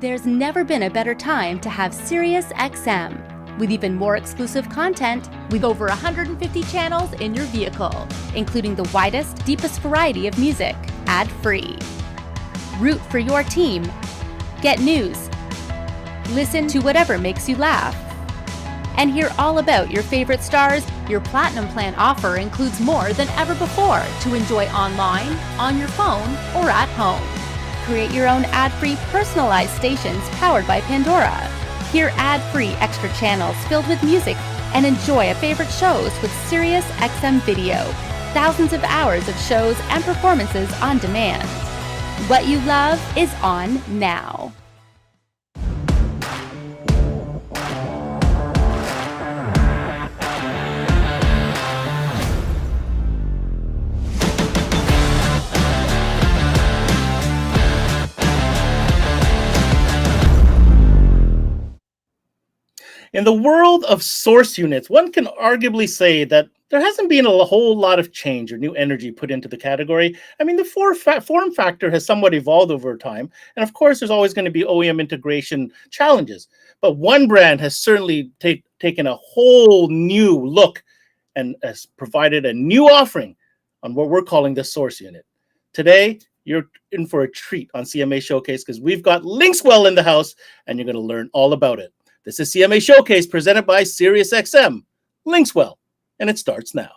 There's never been a better time to have SiriusXM. With even more exclusive content, with over 150 channels in your vehicle, including the widest, deepest variety of music, ad-free. Root for your team. Get news. Listen to whatever makes you laugh. And hear all about your favorite stars. Your Platinum Plan offer includes more than ever before to enjoy online, on your phone, or at home. Create your own ad-free personalized stations powered by Pandora. Hear ad-free extra channels filled with music and enjoy a favorite shows with SiriusXM Video. Thousands of hours of shows and performances on demand. What you love is on now. In the world of source units, one can arguably say that there hasn't been a whole lot of change or new energy put into the category. I mean, the form factor has somewhat evolved over time. And of course, there's always going to be OEM integration challenges. But one brand has certainly taken a whole new look and has provided a new offering on what we're calling the source unit. Today, you're in for a treat on CMA Showcase because we've got Linkswell in the house and you're going to learn all about it. This is CMA Showcase presented by SiriusXM, Linkswell, and it starts now.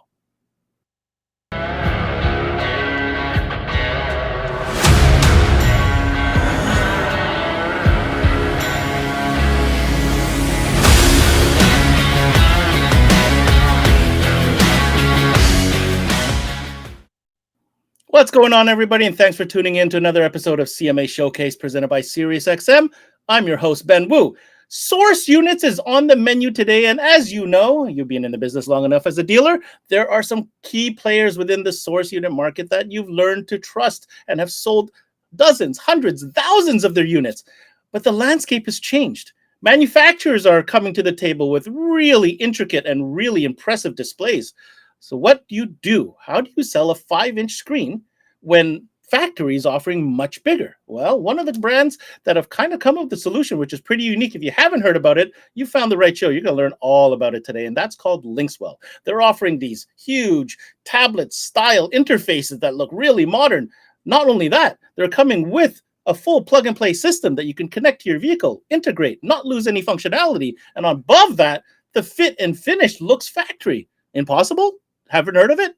What's going on, everybody? And thanks for tuning in to another episode of CMA Showcase presented by SiriusXM. I'm your host, Ben Wu. Source units is on the menu today, and as you know, you've been in the business long enough as a dealer, there are some key players within the source unit market that you've learned to trust and have sold dozens, hundreds, thousands of their units. But the landscape has changed. Manufacturers are coming to the table with really intricate and really impressive displays. So what do you do? How do you sell a 5-inch screen when factories offering much bigger? Well, one of the brands that have kind of come up with the solution, which is pretty unique. If you haven't heard about it, you found the right show. You're going to learn all about it today, and that's called Linkswell. They're offering these huge tablet-style interfaces that look really modern. Not only that, they're coming with a full plug-and-play system that you can connect to your vehicle, integrate, not lose any functionality, and above that, the fit and finish looks factory. Impossible? Haven't heard of it?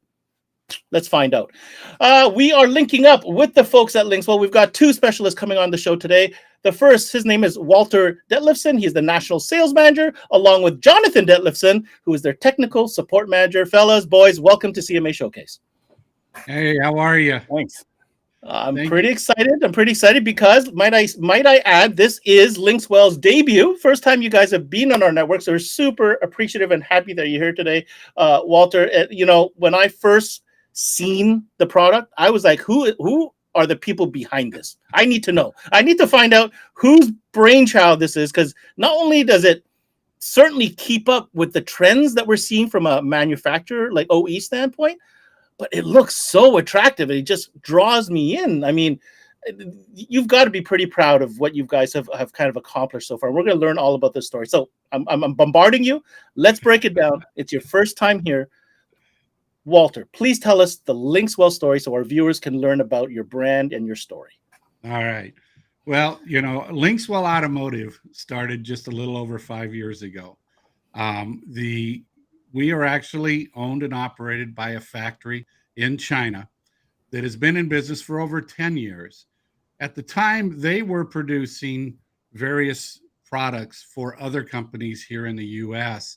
Let's find out. We are linking up with the folks at Linkswell. We've got two specialists coming on the show today. The first, his name is Walter Detlefsen. He's the National Sales Manager, along with Jonathan Detlefsen, who is their Technical Support Manager. Fellas, boys, welcome to CMA Showcase. Hey, how are you? Thanks. I'm pretty excited because, might I add, this is Linkswell's debut. First time you guys have been on our network, so we're super appreciative and happy that you're here today. Walter, when I first seen the product, I was like, who are the people behind this? I need to know. I need to find out whose brainchild this is, because not only does it certainly keep up with the trends that we're seeing from a manufacturer like OE standpoint, but it looks so attractive. It just draws me in. I mean, you've got to be pretty proud of what you guys have kind of accomplished so far. We're going to learn all about this story. So I'm bombarding you. Let's break it down. It's your first time here. Walter, please tell us the Linkswell story so our viewers can learn about your brand and your story. All right. Well, Linkswell Automotive started just a little over 5 years ago. We are actually owned and operated by a factory in China that has been in business for over 10 years. At the time, they were producing various products for other companies here in the U.S.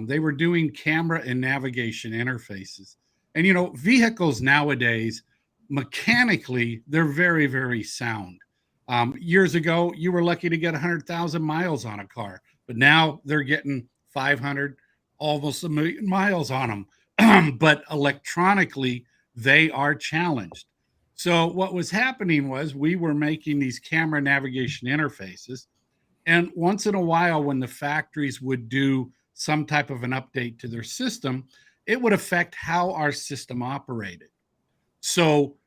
They were doing camera and navigation interfaces. And, vehicles nowadays, mechanically, they're very, very sound. Years ago, you were lucky to get 100,000 miles on a car, but now they're getting 500, almost 1 million miles on them. But electronically, they are challenged. So what was happening was we were making these camera navigation interfaces. And once in a while, when the factories would do some type of an update to their system, it would affect how our system operated. So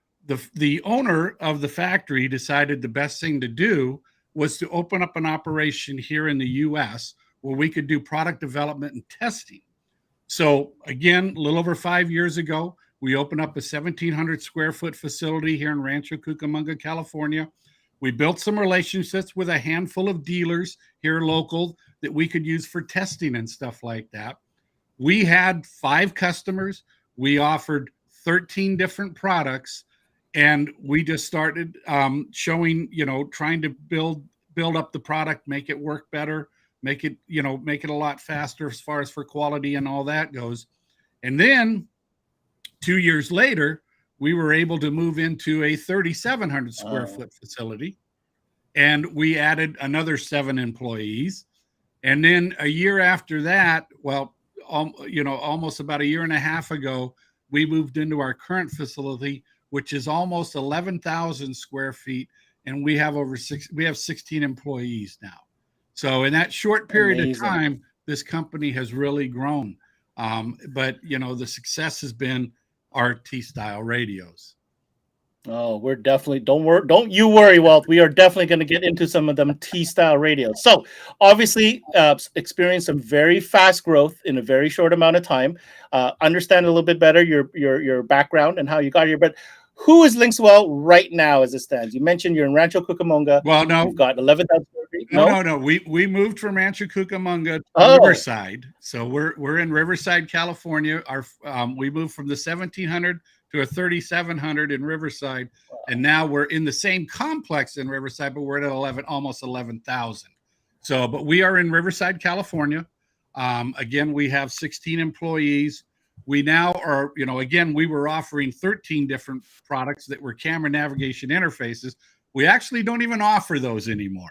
the owner of the factory decided the best thing to do was to open up an operation here in the US where we could do product development and testing. So again, a little over 5 years ago, we opened up a 1,700 square foot facility here in Rancho Cucamonga, California. We built some relationships with a handful of dealers here local that we could use for testing and stuff like that. We had 5 customers. We offered 13 different products, and we just started showing, trying to build up the product, make it work better, make it a lot faster as far as for quality and all that goes. And then 2 years later, we were able to move into a 3,700 square foot facility, and we added another 7 employees. And then a year after that, almost about a year and a half ago, we moved into our current facility, which is almost 11,000 square feet, and we have 16 employees now. So in that short period of time, this company has really grown. But the success has been our T-style radios. Oh, we're definitely, don't you worry, Walt. We are definitely going to get into some of them T-style radios. So obviously experienced some very fast growth in a very short amount of time. Understand a little bit better your background and how you got here. But who is Linkswell right now as it stands? You mentioned you're in Rancho Cucamonga. Well, no. You've got 11,000 square feet. No. We moved from Rancho Cucamonga to Riverside. So we're in Riverside, California. We moved from the 1,700 to a 3,700 in Riverside. Wow. And now we're in the same complex in Riverside, but we're at almost 11,000. So, but we are in Riverside, California. Again, we have 16 employees. We now are, again, we were offering 13 different products that were camera navigation interfaces. We actually don't even offer those anymore.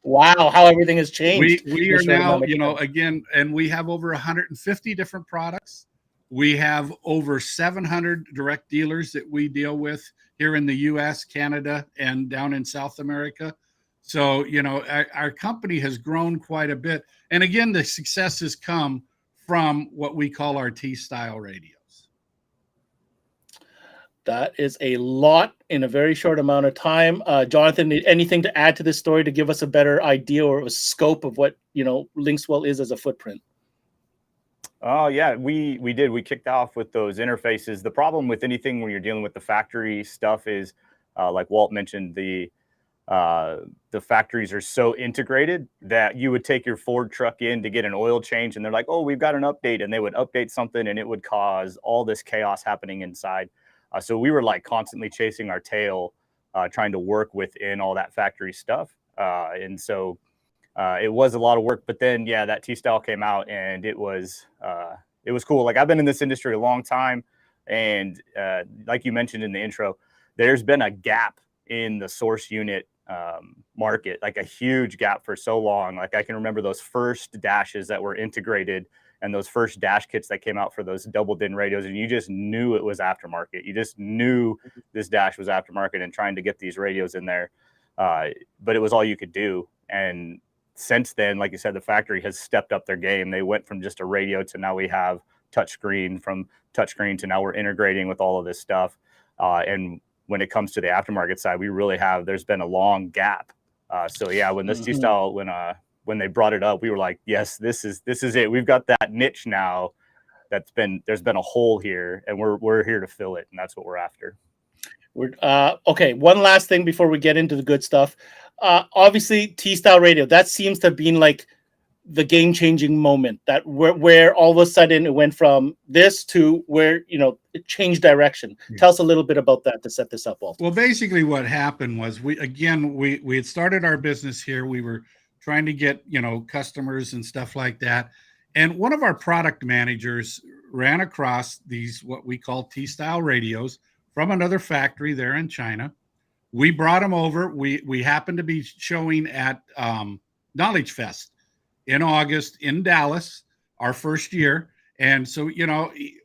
Wow, how everything has changed. We are now, again, and we have over 150 different products. We have over 700 direct dealers that we deal with here in the US, Canada, and down in South America. So, our company has grown quite a bit. And again, the success has come from what we call our T-style radios. That is a lot in a very short amount of time. Jonathan, anything to add to this story to give us a better idea or a scope of what, Linkswell is as a footprint? Oh, yeah, we did. We kicked off with those interfaces. The problem with anything when you're dealing with the factory stuff is, like Walt mentioned, the factories are so integrated that you would take your Ford truck in to get an oil change, and they're like, oh, we've got an update, and they would update something, and it would cause all this chaos happening inside. So we were like constantly chasing our tail, trying to work within all that factory stuff. And so it was a lot of work, but then, yeah, that T-style came out, and it was cool. Like, I've been in this industry a long time, and like you mentioned in the intro, there's been a gap in the source unit market, like a huge gap for so long. Like, I can remember those first dashes that were integrated and those first dash kits that came out for those double DIN radios, and you just knew it was aftermarket. You just knew this dash was aftermarket and trying to get these radios in there. But it was all you could do. And since then, like you said, the factory has stepped up their game. They went from just a radio to now we have touchscreen, from touchscreen to now we're integrating with all of this stuff. And when it comes to the aftermarket side, we really have, there's been a long gap. So yeah, when this T-style, when they brought it up, we were like, yes, this is it. We've got that niche now. There's been a hole here, and we're here to fill it, and that's what we're after. Okay. One last thing before we get into the good stuff. Obviously, T-style radio, that seems to have been like the game-changing moment, that where all of a sudden it went from this to where, it changed direction. Yeah. Tell us a little bit about that to set this up, Walter. Well, basically what happened was we had started our business here. We were trying to get, customers and stuff like that. And one of our product managers ran across these, what we call T-style radios from another factory there in China. We brought them over. We happened to be showing at Knowledge Fest in August in Dallas, our first year. And so,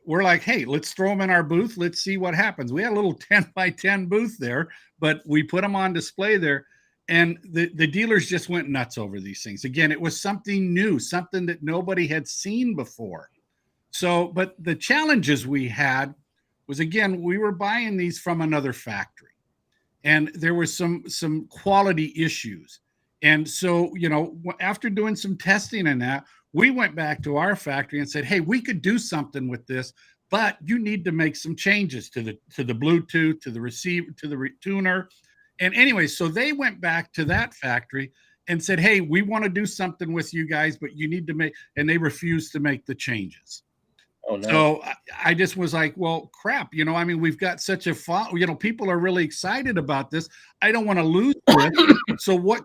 we're like, hey, let's throw them in our booth. Let's see what happens. We had a little 10 by 10 booth there, but we put them on display there. And the dealers just went nuts over these things. Again, it was something new, something that nobody had seen before. So, but the challenges we had was, again, we were buying these from another factory. and there were some quality issues. And so, after doing some testing and that, we went back to our factory and said, hey, we could do something with this, but you need to make some changes to the Bluetooth, to the receiver, to the tuner. And anyway, so they went back to that factory and said, hey, we want to do something with you guys, but you need to make, and they refused to make the changes. Oh, no. So I just was like, well, crap, we've got such a people are really excited about this. I don't want to lose this. So what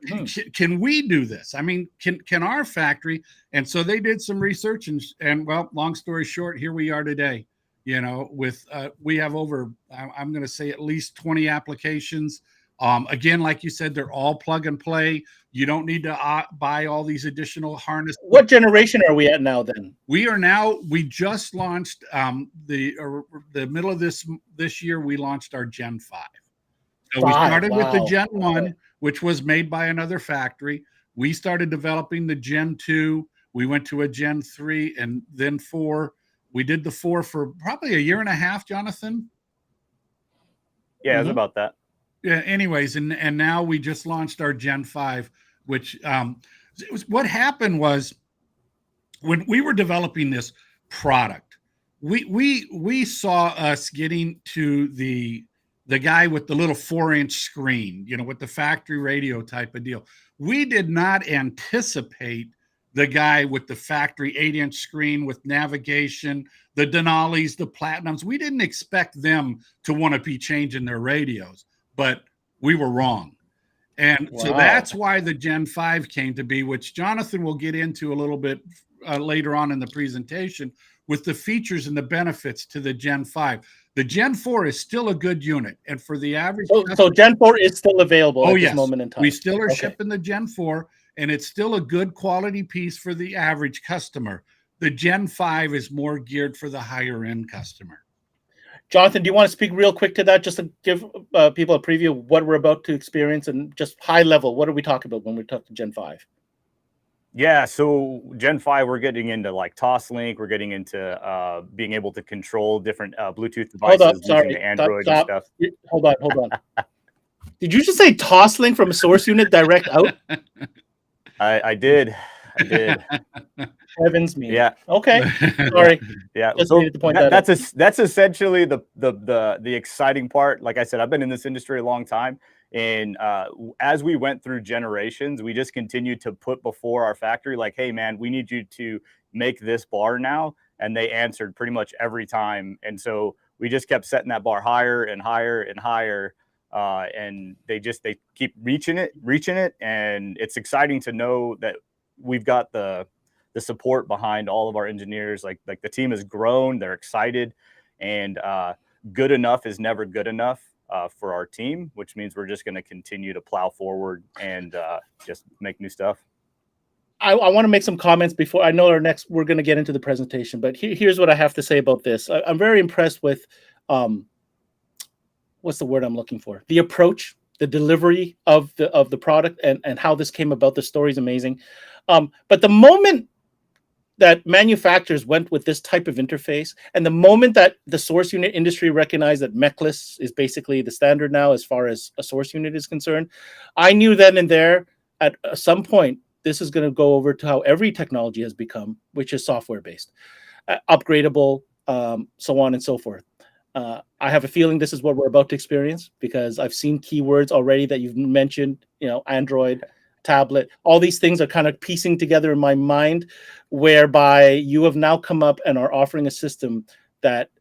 can we do this? I mean, can our factory? And so they did some research and well, long story short, here we are today, with we have over, I'm going to say at least 20 applications. Again, like you said, they're all plug and play. You don't need to buy all these additional harnesses. What generation are we at now then? We just launched the middle of this year, we launched our Gen 5. So we started with the Gen 1, which was made by another factory. We started developing the Gen 2. We went to a Gen 3 and then 4. We did the 4 for probably a year and a half, Jonathan. Yeah, it was about that. Yeah, anyways, and now we just launched our Gen 5, which what happened was when we were developing this product, we saw us getting to the guy with the little 4-inch screen, with the factory radio type of deal. We did not anticipate the guy with the factory 8-inch screen with navigation, the Denalis, the Platinums. We didn't expect them to want to be changing their radios. But we were wrong. And so that's why the Gen 5 came to be, which Jonathan will get into a little bit later on in the presentation with the features and the benefits to the Gen 5. The Gen 4 is still a good unit. And for the average... So Gen 4 is still available at this moment in time? We still are shipping the Gen 4, and it's still a good quality piece for the average customer. The Gen 5 is more geared for the higher-end customer. Jonathan, do you want to speak real quick to that, just to give people a preview of what we're about to experience and just high level? What are we talking about when we talk to Gen 5? Yeah, so Gen 5, we're getting into like Toslink. We're getting into being able to control different Bluetooth devices using the Android and stuff. Hold on. Did you just say Toslink from a source unit direct out? I did. Heavens me. Yeah. Okay. Sorry. Yeah. Just so needed to point that's essentially the exciting part. Like I said, I've been in this industry a long time, and as we went through generations, we just continued to put before our factory, like, hey man, we need you to make this bar now, and they answered pretty much every time. And so we just kept setting that bar higher and higher and higher. And they keep reaching it, and it's exciting to know that we've got the support behind all of our engineers. Like the team has grown, they're excited, and good enough is never good enough for our team, which means we're just going to continue to plow forward and just make new stuff. I want to make some comments before I know we're going to get into the presentation, but here's what I have to say about this. I'm very impressed with what's the word I'm looking for? The approach, the delivery of the product, and how this came about. The story is amazing. But the moment that manufacturers went with this type of interface, and the moment that the source unit industry recognized that mechless is basically the standard now as far as a source unit is concerned, I knew then and there at some point this is going to go over to how every technology has become, which is software-based, upgradable, so on and so forth. I have a feeling this is what we're about to experience because I've seen keywords already that you've mentioned, Android, tablet, all these things are kind of piecing together in my mind, whereby you have now come up and are offering a system that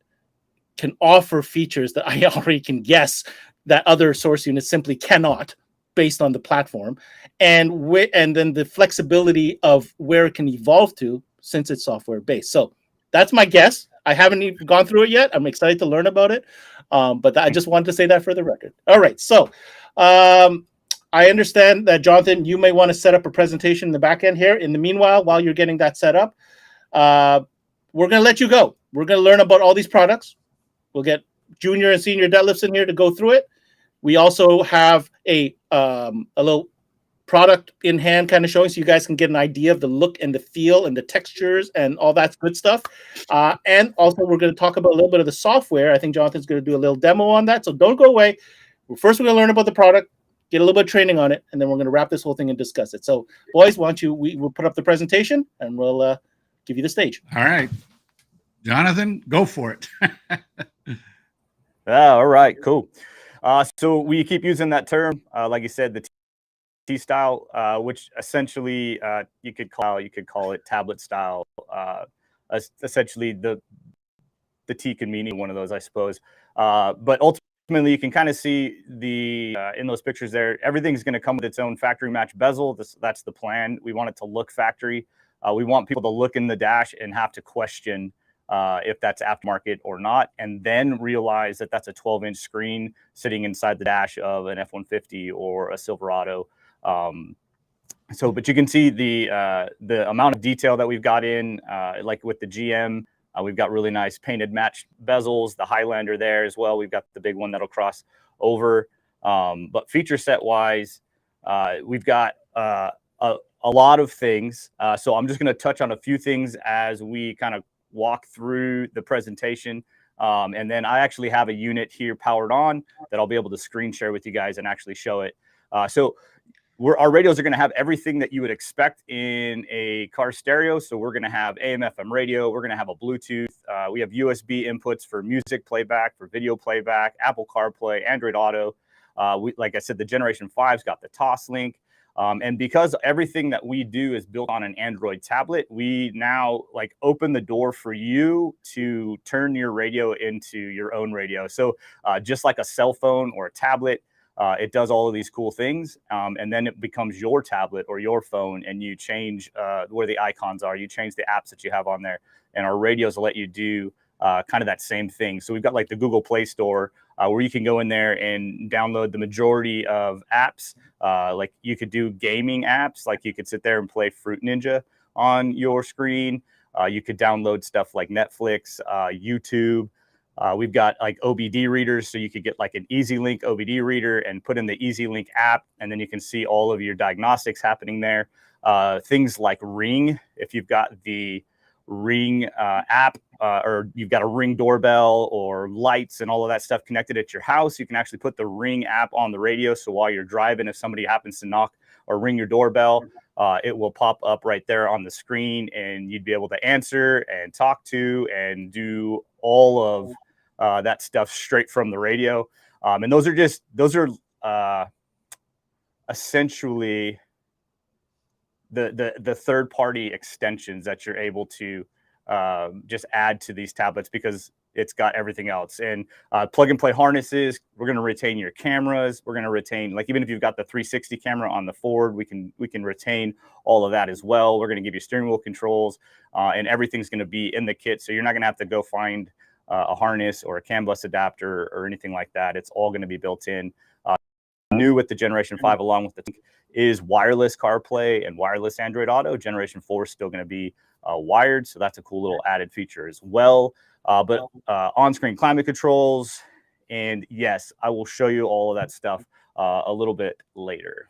can offer features that I already can guess that other source units simply cannot based on the platform. And then the flexibility of where it can evolve to since it's software based. So that's my guess. I haven't even gone through it yet. I'm excited to learn about it. But I just wanted to say that for the record. All right. So I understand that, Jonathan, you may want to set up a presentation in the back end here. In the meanwhile, while you're getting that set up, we're going to let you go. We're going to learn about all these products. We'll get Junior and Senior Detlefsen here to go through it. We also have a little product in hand kind of showing so you guys can get an idea of the look and the feel and the textures and all that good stuff. And also we're going to talk about a little bit of the software. I think Jonathan's going to do a little demo on that. So don't go away. first we're going to learn about the product, get a little bit of training on it, and then we're going to wrap this whole thing and discuss it. So, boys, we'll put up the presentation, and we'll give you the stage. All right. Jonathan, go for it. All right, cool. So we keep using that term, like you said, the T-style, which essentially you could call it tablet style. Essentially, the T could mean one of those, I suppose. But ultimately, you can kind of see in those pictures there, everything's going to come with its own factory match bezel. That's the plan. We want it to look factory. We want people to look in the dash and have to question if that's aftermarket or not, and then realize that that's a 12-inch screen sitting inside the dash of an F-150 or a Silverado. But you can see the amount of detail that we've got in, like with the GM, we've got really nice painted matched bezels, the Highlander there as well. We've got the big one that'll cross over. But feature set wise, we've got a lot of things. So I'm just going to touch on a few things as we kind of walk through the presentation. And then I actually have a unit here powered on that I'll be able to screen share with you guys and actually show it. Our radios are going to have everything that you would expect in a car stereo. So we're going to have AM, FM radio. We're going to have a Bluetooth. We have USB inputs for music playback, for video playback, Apple CarPlay, Android Auto. Like I said, the Generation 5's got the TOS link. And because everything that we do is built on an Android tablet, we now open the door for you to turn your radio into your own radio. So just like a cell phone or a tablet, it does all of these cool things. And then it becomes your tablet or your phone, and you change where the icons are. You change the apps that you have on there. And our radios will let you do kind of that same thing. So we've got the Google Play Store where you can go in there and download the majority of apps. You could do gaming apps, you could sit there and play Fruit Ninja on your screen. You could download stuff like Netflix, YouTube. We've got OBD readers, so you could get an EasyLink OBD reader and put in the EasyLink app, and then you can see all of your diagnostics happening there. Things like Ring, if you've got the Ring app, or you've got a Ring doorbell or lights and all of that stuff connected at your house, you can actually put the Ring app on the radio. So while you're driving, if somebody happens to knock or ring your doorbell, it will pop up right there on the screen, and you'd be able to answer and talk to and do all of that stuff straight from the radio. And those are essentially the third-party extensions that you're able to just add to these tablets, because it's got everything else. And plug and play harnesses, we're going to retain your cameras. We're going to retain, even if you've got the 360 camera on the Ford, we can retain all of that as well. We're going to give you steering wheel controls, and everything's going to be in the kit. So you're not going to have to go find a harness or a CAN bus adapter or anything like that. It's all going to be built in. New with the Generation 5, along with the is wireless CarPlay and wireless Android Auto. Generation 4 is still going to be wired, so that's a cool little added feature as well. But on-screen climate controls, and yes, I will show you all of that stuff a little bit later.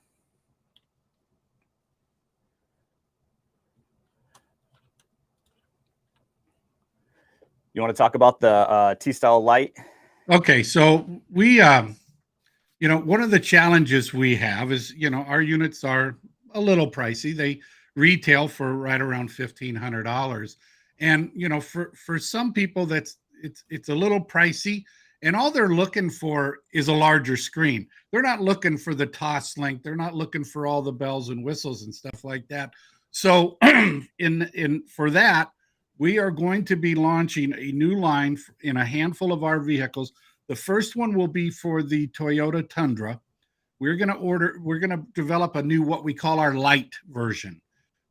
You want to talk about the T-style light? Okay, so we, one of the challenges we have is, our units are a little pricey. They retail for right around $1,500, and for some people it's a little pricey, and all they're looking for is a larger screen. They're not looking for the TOS link. They're not looking for all the bells and whistles and stuff like that. So for that, we are going to be launching a new line in a handful of our vehicles. The first one will be for the Toyota Tundra. We're going to develop a new, what we call our light version.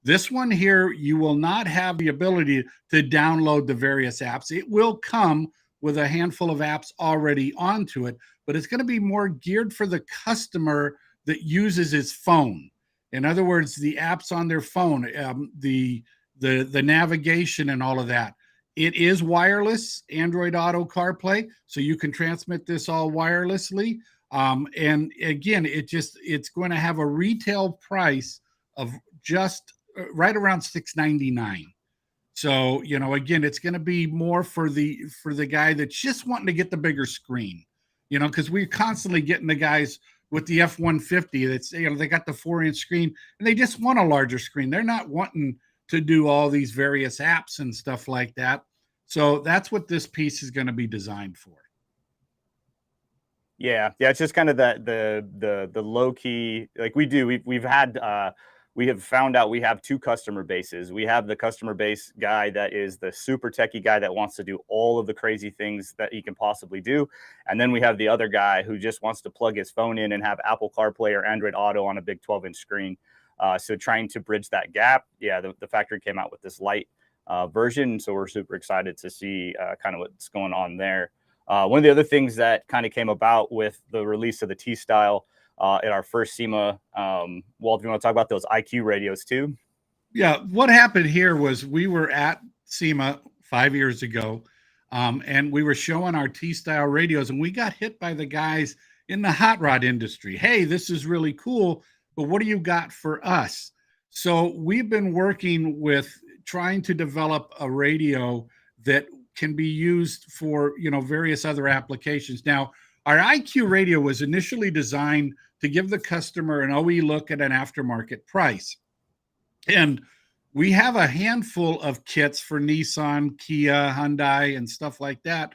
This one here, you will not have the ability to download the various apps. It will come with a handful of apps already onto it, but it's going to be more geared for the customer that uses his phone. In other words, the apps on their phone, the navigation and all of that. It is wireless, Android Auto CarPlay, so you can transmit this all wirelessly. And again, it's going to have a retail price of just right around $699. So, again, it's going to be more for the guy that's just wanting to get the bigger screen. because we're constantly getting the guys with the F-150 that's, they got the 4-inch screen and they just want a larger screen. They're not wanting to do all these various apps and stuff like that. So that's what this piece is going to be designed for. Yeah, it's just kind of the low key, like we have found out we have two customer bases. We have the customer base guy that is the super techie guy that wants to do all of the crazy things that he can possibly do. And then we have the other guy who just wants to plug his phone in and have Apple CarPlay or Android Auto on a big 12-inch screen. So trying to bridge that gap. Yeah, the factory came out with this light version. So we're super excited to see kind of what's going on there. One of the other things that kind of came about with the release of the T-Style at our first SEMA, Walter, you want to talk about those IQ radios too? Yeah, what happened here was we were at SEMA 5 years ago, and we were showing our T-Style radios, and we got hit by the guys in the hot rod industry. Hey, this is really cool, but what do you got for us? So we've been working with trying to develop a radio that can be used for, various other applications. Now, our IQ radio was initially designed to give the customer an OE look at an aftermarket price. And we have a handful of kits for Nissan, Kia, Hyundai, and stuff like that.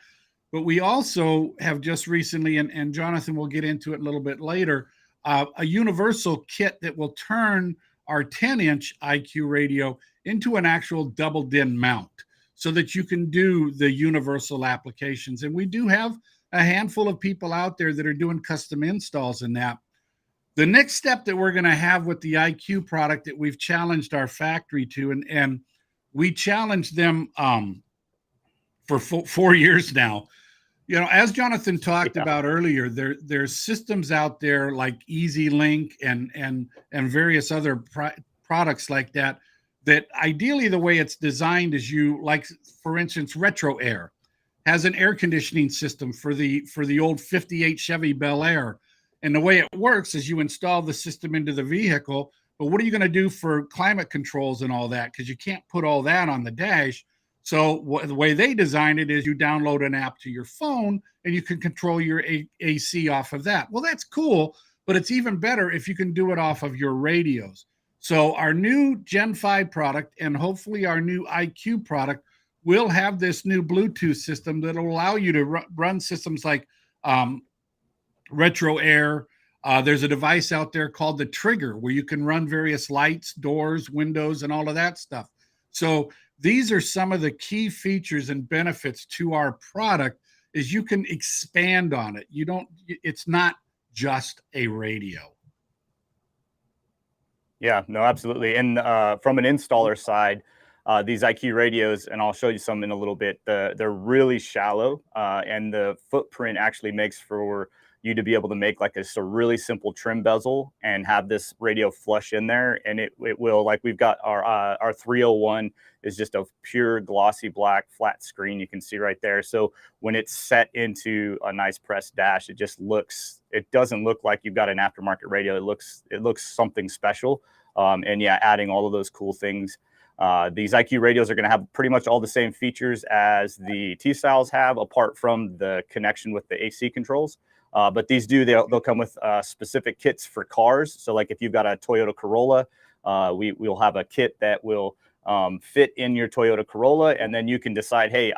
But we also have just recently, and Jonathan will get into it a little bit later, a universal kit that will turn our 10-inch IQ radio into an actual double DIN mount so that you can do the universal applications. And we do have a handful of people out there that are doing custom installs in that. The next step that we're going to have with the IQ product that we've challenged our factory to, and we challenged them for 4 years now. As Jonathan talked about earlier, there's systems out there like EasyLink and various other products like that ideally the way it's designed is for instance, Retro Air has an air conditioning system for the old 58 Chevy Bel Air. And the way it works is you install the system into the vehicle, but what are you going to do for climate controls and all that? Because you can't put all that on the dash. So the way they designed it is you download an app to your phone and you can control your AC off of that. Well, that's cool, but it's even better if you can do it off of your radios. So our new Gen 5 product and hopefully our new IQ product will have this new Bluetooth system that will allow you to run systems like Retro Air. There's a device out there called the Trigger where you can run various lights, doors, windows, and all of that stuff. So these are some of the key features and benefits to our product is you can expand on it. It's not just a radio. Yeah, no, absolutely. And from an installer side, these IQ radios, and I'll show you some in a little bit, they're really shallow, and the footprint actually makes for you to be able to make like a really simple trim bezel and have this radio flush in there. And it will, like we've got our 301 is just a pure glossy black flat screen. You can see right there. So when it's set into a nice pressed dash, it doesn't look like you've got an aftermarket radio. It looks something special. And yeah, adding all of those cool things. These IQ radios are going to have pretty much all the same features as the T-Styles have, apart from the connection with the AC controls. But they'll come with specific kits for cars. So like if you've got a Toyota Corolla, we'll have a kit that will fit in your Toyota Corolla, and then you can decide, hey,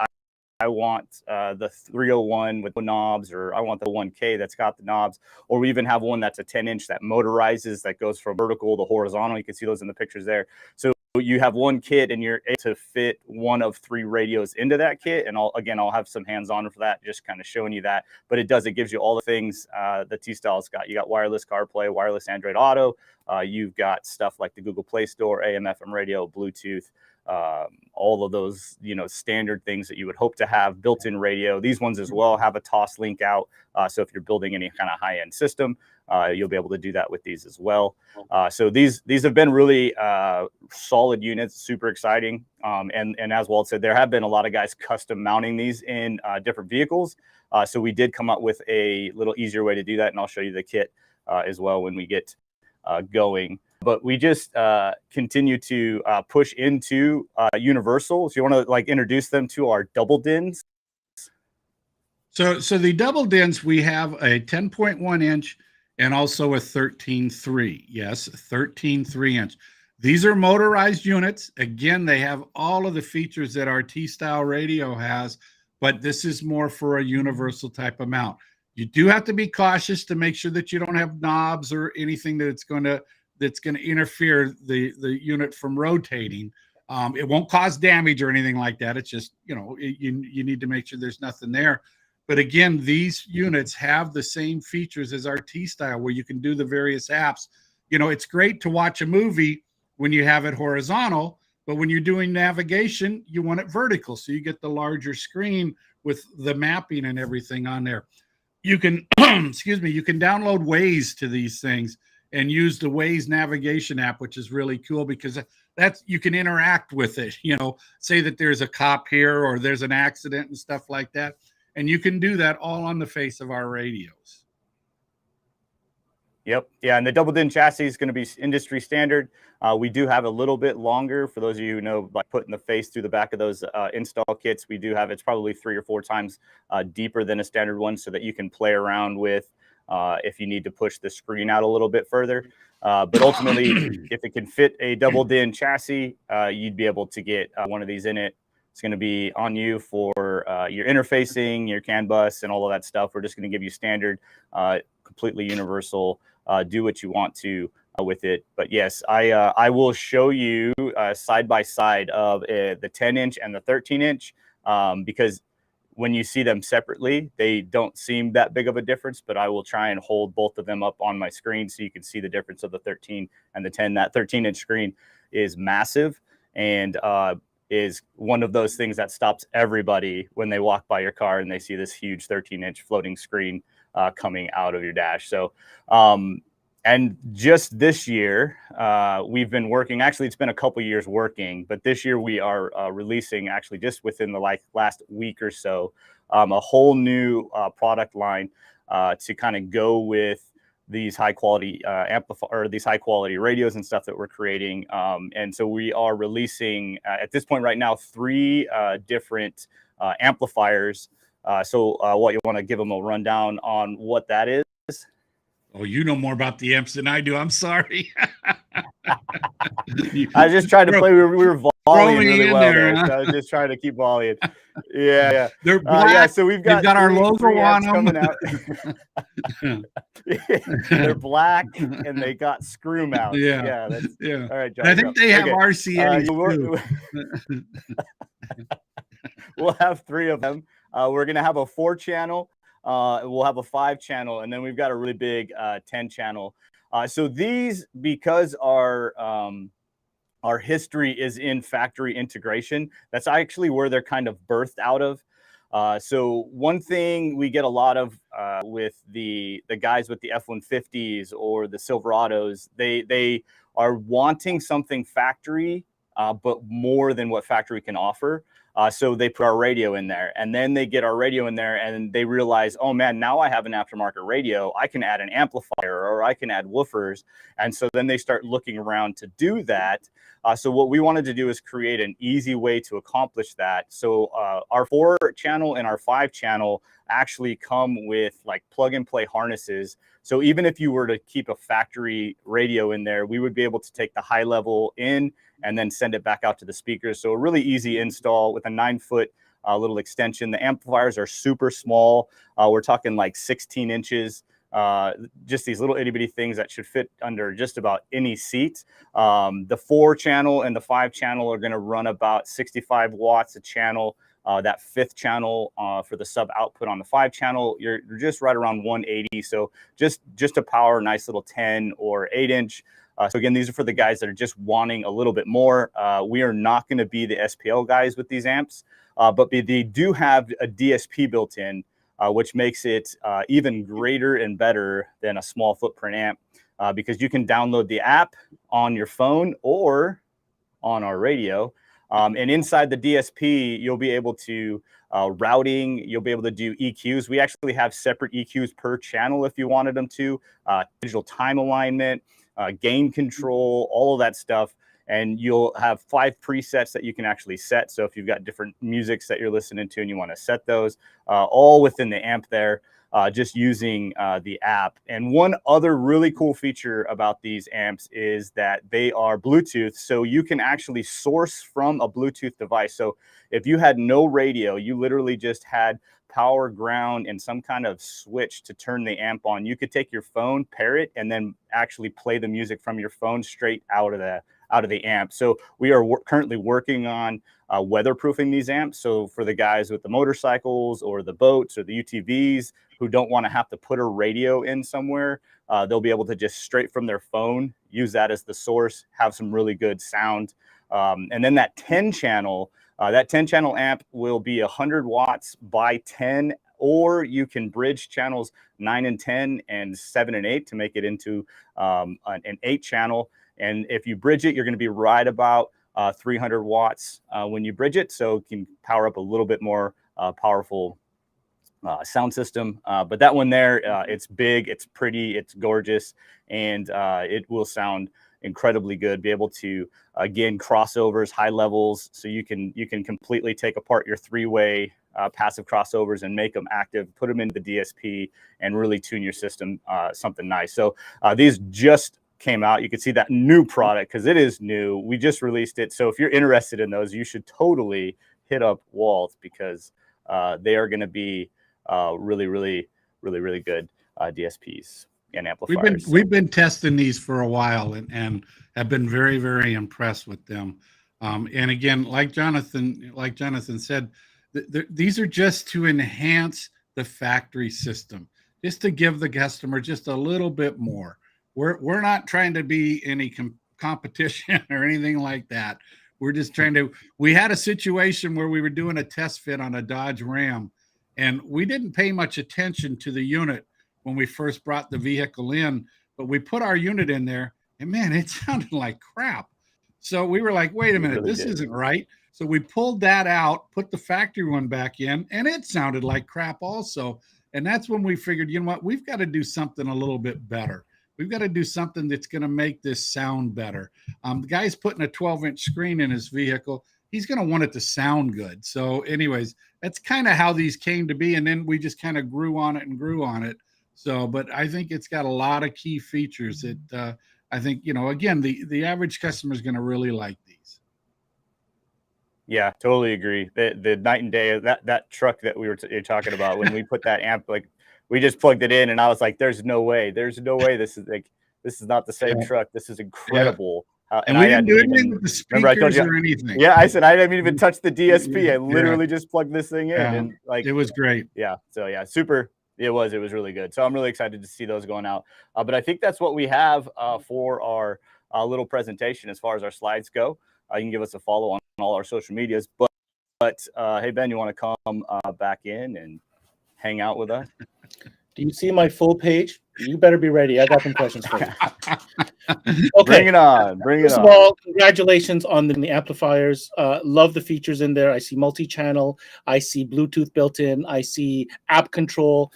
I want the 301 with the knobs, or I want the 1K that's got the knobs, or we even have one that's a 10-inch that motorizes, that goes from vertical to horizontal. You can see those in the pictures there. So you have one kit and you're able to fit one of 3 radios into that kit. And I'll have some hands-on for that, just kind of showing you that. But it gives you all the things the T-Style's got. You got wireless CarPlay, wireless Android Auto. You've got stuff like the Google Play Store, AM/FM radio, Bluetooth, all of those, standard things that you would hope to have, built-in radio. These ones as well have a TOS link out. So if you're building any kind of high-end system, you'll be able to do that with these as well. So these have been really solid units, super exciting. And as Walt said, there have been a lot of guys custom mounting these in different vehicles. So we did come up with a little easier way to do that. And I'll show you the kit as well when we get going. But we just continue to push into universal. So you want to introduce them to our double DINs? So the double DINs, we have a 10.1 inch and also a 13.3. Yes, 13.3 inch. These are motorized units. Again, they have all of the features that our T-style radio has, but this is more for a universal type of mount. You do have to be cautious to make sure that you don't have knobs or anything that's going to interfere the unit from rotating. It won't cause damage or anything like that. It's just, you need to make sure there's nothing there. But again, these units have the same features as our T-style, where you can do the various apps. It's great to watch a movie when you have it horizontal, but when you're doing navigation, you want it vertical, so you get the larger screen with the mapping and everything on there. You can, excuse me, you can download Waze to these things and use the Waze navigation app, which is really cool because that's, you can interact with it. Say that there's a cop here or there's an accident and stuff like that. And you can do that all on the face of our radios. Yep. Yeah. And the double DIN chassis is going to be industry standard. We do have a little bit longer, for those of you who know, by putting the face through the back of those install kits. We do have, it's probably 3 or 4 times deeper than a standard one, so that you can play around with if you need to push the screen out a little bit further. But ultimately, if it can fit a double DIN chassis, you'd be able to get one of these in it. It's going to be on you for your interfacing, your CAN bus, and all of that stuff. We're just going to give you standard, completely universal, do what you want to with it. But yes, I will show you side by side of the 10-inch and the 13-inch because when you see them separately, they don't seem that big of a difference, but I will try and hold both of them up on my screen so you can see the difference of the 13 and the 10. That 13-inch screen is massive and is one of those things that stops everybody when they walk by your car and they see this huge 13-inch floating screen coming out of your dash. So, and just this year, we've been working, actually it's been a couple years working, but this year we are releasing, actually just within the last week or so, a whole new product line to kind of go with these high quality these high quality radios and stuff that we're creating. And so we are releasing at this point right now 3 different amplifiers. So what you want to give them a rundown on what that is? Oh, you know more about the amps than I do. I'm sorry. I just tried to play. We were volleying really well there. Huh? So I was just trying to keep volleying. Yeah. They're black. Yeah, so we've got our logo on them coming out. They're black and they got screw mounts. Yeah. All right, John. I think they have RCAs too. We'll have 3 of them. We're going to have a 4-channel. We'll have a 5-channel, and then we've got a really big 10-channel. So these, because our history is in factory integration, that's actually where they're kind of birthed out of. So one thing we get a lot of with the guys with the F-150s or the Silverados, they are wanting something factory, but more than what factory can offer. So they put our radio in there, and then they get our radio in there and they realize, oh man, now I have an aftermarket radio. I can add an amplifier or I can add woofers. And so then they start looking around to do that. So what we wanted to do is create an easy way to accomplish that. So our 4-channel and our 5-channel actually come with like plug and play harnesses. So even if you were to keep a factory radio in there, we would be able to take the high level in and then send it back out to the speakers. So a really easy install with a 9-foot little extension. The amplifiers are super small. We're talking like 16 inches. Just these little itty bitty things that should fit under just about any seat. The 4-channel and the 5-channel are going to run about 65 watts a channel. That 5th channel for the sub output on the 5-channel, you're just right around 180. So just to power a nice little 10 or 8-inch. So again, these are for the guys that are just wanting a little bit more. We are not going to be the SPL guys with these amps, but they do have a DSP built in, which makes it even greater and better than a small footprint amp, because you can download the app on your phone or on our radio. And inside the DSP, you'll be able to routing, you'll be able to do EQs. We actually have separate EQs per channel if you wanted them to, digital time alignment, gain control, all of that stuff. and you'll have 5 presets that you can actually set. So if you've got different musics that you're listening to and you want to set those, all within the amp there, just using the app. And one other really cool feature about these amps is that they are Bluetooth, so you can actually source from a Bluetooth device. So if you had no radio, you literally just had power, ground, and some kind of switch to turn the amp on. You could take your phone, pair it, and then actually play the music from your phone straight out of the amp. So we are currently working on weatherproofing these amps. So for the guys with the motorcycles or the boats or the UTVs who don't want to have to put a radio in somewhere, they'll be able to just straight from their phone use that as the source, have some really good sound. And then that 10 channel amp will be 100 watts by 10, or you can bridge channels 9 and 10 and 7 and 8 to make it into an 8 channel. And if you bridge it, you're going to be right about 300 watts when you bridge it. So it can power up a little bit more powerful sound system. But that one there, it's big, it's pretty, it's gorgeous, and it will sound incredibly good. Be able to, again, crossovers, high levels. So you can completely take apart your 3-way passive crossovers and make them active, put them into the DSP, and really tune your system something nice. So these just came out. You can see that new product because it is new. We just released it. So if you're interested in those, you should totally hit up Walt, because they are going to be really, really, really, really good DSPs and amplifiers. We've been testing these for a while and have been very, very impressed with them. And again, like Jonathan said, these are just to enhance the factory system, just to give the customer just a little bit more. We're not trying to be any competition or anything like that. We're just trying to. We had a situation where we were doing a test fit on a Dodge Ram, and we didn't pay much attention to the unit when we first brought the vehicle in, but we put our unit in there, and man, it sounded like crap. So we were like, wait a minute, this isn't right. So we pulled that out, put the factory one back in, and it sounded like crap also. And that's when we figured, you know what, we've got to do something a little bit better. We've got to do something that's going to make this sound better. The guy's putting a 12-inch screen in his vehicle. He's going to want it to sound good. So anyways, that's kind of how these came to be. And then we just kind of grew on it. So, but I think it's got a lot of key features that I think, again, the average customer is going to really like these. Yeah, totally agree. The night and day, that truck that we were talking about, when we put that amp, like, we just plugged it in, and I was like, "There's no way. This is not the same truck. This is incredible." And we didn't do anything with the speakers or anything. Yeah, I said I didn't even touch the DSP. I literally just plugged this thing in, and like, it was great. Yeah. So yeah, super. It was really good. So I'm really excited to see those going out. But I think that's what we have for our little presentation as far as our slides go. You can give us a follow on all our social medias. But hey, Ben, you want to come back in and hang out with us? Do you see my full page? You better be ready. I got some questions for you. Okay. Bring it on. First of all, congratulations on the amplifiers. Love the features in there. I see multi-channel. I see Bluetooth built in. I see app control.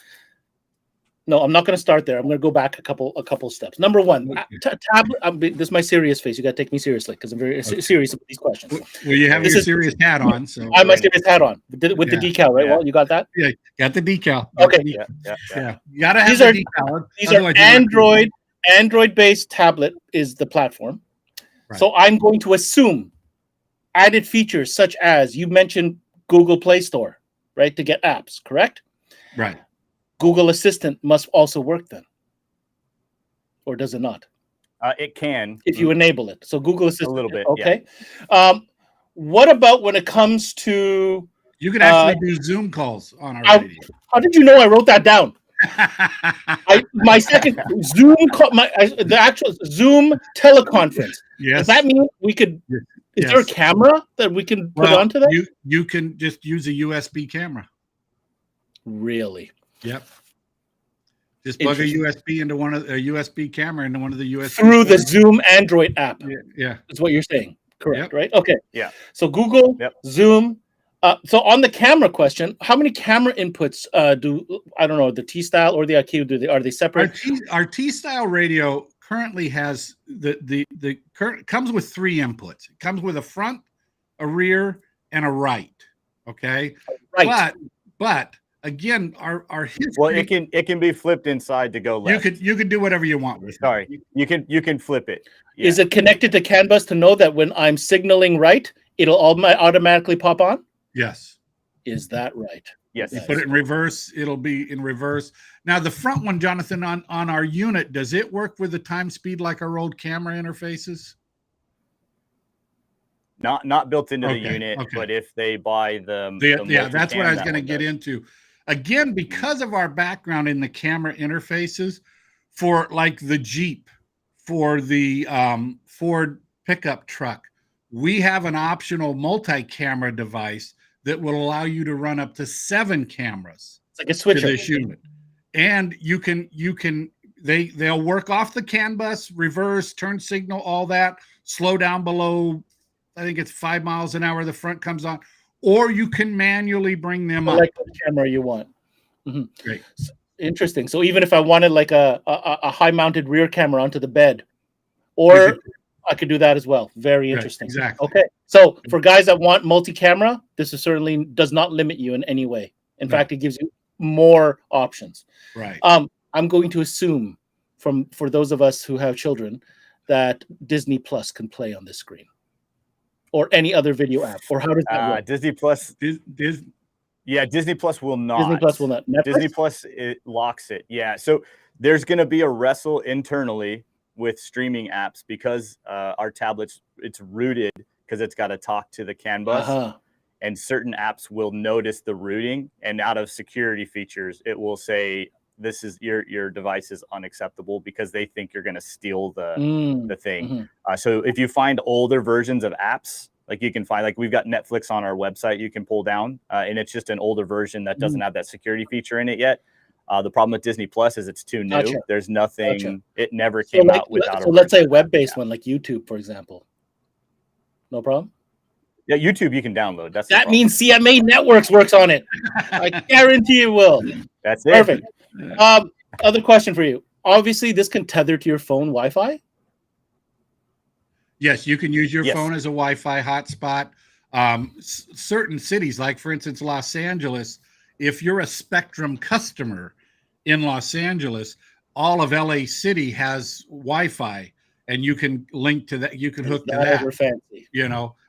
No, I'm not going to start there. I'm going to go back a couple steps. Number one, tablet. This is my serious face. You got to take me seriously because I'm very serious about these questions. Well, you have your serious hat on. So I have my serious hat on with the decal, right? Well, you got that? Yeah, got the decal. Okay. Yeah. You got to have the decal. These are Android-based tablet is the platform. Right. So I'm going to assume added features such as you mentioned Google Play Store, right, to get apps, correct? Right. Google Assistant must also work then, or does it not? It can if you enable it. So Google Assistant a little bit. Okay. Yeah. What about when it comes to? You can actually do Zoom calls on our radio. How did you know I wrote that down? My second Zoom the actual Zoom teleconference. Yes. Does that mean we could? Is there a camera that we can put onto that? You can just use a USB camera. Really? Yep. Just plug a USB into a USB camera into one of the USB through the Zoom Android app. Yeah. That's what you're saying. Correct, right? Okay. Yeah. So Google, Zoom. So on the camera question, how many camera inputs do the T-Style or the IQ are they separate? Our T-Style radio currently has the current comes with 3 inputs. It comes with a front, a rear, and a right. Okay. Right. But again, our history. Well, it can be flipped inside to go left. You could do whatever you want with it. Sorry, you can flip it. Yeah. Is it connected to CAN bus to know that when I'm signaling right, it'll automatically pop on? Yes. Is that right? Yes. You put it in reverse, it'll be in reverse. Now, the front one, Jonathan, on our unit, does it work with the time speed like our old camera interfaces? Not built into the unit, but if they buy the that's what I was going to get into. Again, because of our background in the camera interfaces, for like the Jeep, for the Ford pickup truck, we have an optional multi-camera device that will allow you to run up to 7 cameras. It's like a switcher. To this unit. And they'll work off the CAN bus, reverse, turn signal, all that, slow down below, I think it's 5 miles an hour, the front comes on, or you can manually bring them up. Like the camera you want. Mm-hmm. Great. Interesting. So even if I wanted like a high-mounted rear camera onto the bed, or I could do that as well. Very interesting. Right, exactly. Okay. So for guys that want multi-camera, this is certainly does not limit you in any way. In fact, it gives you more options. Right. I'm going to assume for those of us who have children that Disney Plus can play on this screen, or any other video app, or how does that work? Disney Plus. Disney Plus will not. Disney Plus will not. Netflix? Disney Plus, it locks it. Yeah. So there's going to be a wrestle internally with streaming apps because our tablets, it's rooted because it's got to talk to the CAN bus. And certain apps will notice the rooting, and out of security features, it will say this is your device is unacceptable because they think you're going to steal the thing. So if you find older versions of apps, like you can find, like we've got Netflix on our website, you can pull down, and it's just an older version that doesn't have that security feature in it yet. The problem with Disney Plus is it's too new. Gotcha. There's nothing. Gotcha. It never came out without. So let's say web-based one like YouTube, for example. No problem. Yeah, YouTube you can download. That means CMA Networks works on it. I guarantee it will. That's it. Perfect. Other question for you. Obviously, this can tether to your phone Wi-Fi. Yes, you can use your phone as a Wi-Fi hotspot. Certain cities, like for instance, Los Angeles, if you're a Spectrum customer in Los Angeles, all of LA City has Wi-Fi, and you can link to that. You can hook to that. Fancy.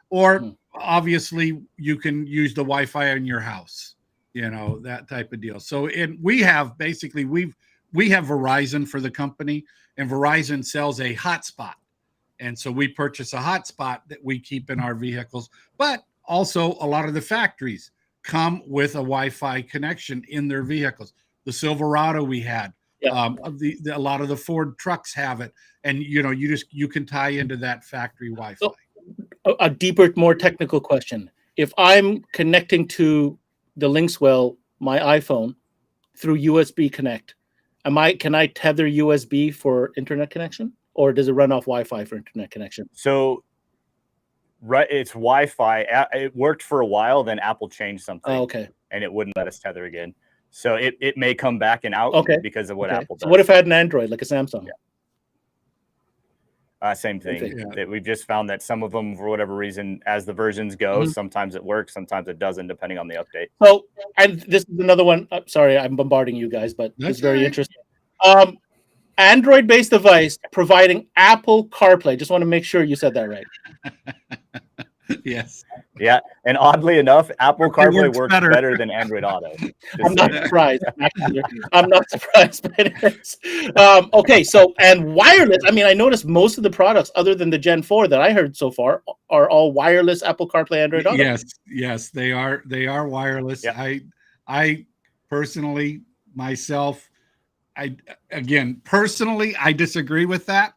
Or obviously you can use the Wi-Fi in your house, that type of deal. So we have Verizon for the company, and Verizon sells a hotspot. And so we purchase a hotspot that we keep in our vehicles, but also a lot of the factories come with a Wi-Fi connection in their vehicles. The Silverado we had, a lot of the Ford trucks have it. And, you can tie into that factory Wi-Fi. So, a deeper, more technical question. If I'm connecting to the Linkswell, my iPhone, through USB Connect, can I tether USB for internet connection, or does it run off Wi-Fi for internet connection? So, it's Wi-Fi. It worked for a while, then Apple changed something. Oh, okay. And it wouldn't let us tether again. So it may come back and out because of what Apple does. So what if I had an Android, like a Samsung? Same thing. That we've just found that some of them, for whatever reason, as the versions go, sometimes it works, sometimes it doesn't, depending on the update. So, and this is another one. Sorry, I'm bombarding you guys, but it's very interesting. Android-based device providing Apple CarPlay. Just want to make sure you said that right. Yes. Yeah, and oddly enough, Apple CarPlay works better than Android Auto. I'm not surprised. I'm not surprised. But anyways. Okay, so and wireless. I mean, I noticed most of the products, other than the Gen 4 that I heard so far, are all wireless Apple CarPlay, Android Auto. Yes, they are. They are wireless. Yeah. I personally, myself, I disagree with that.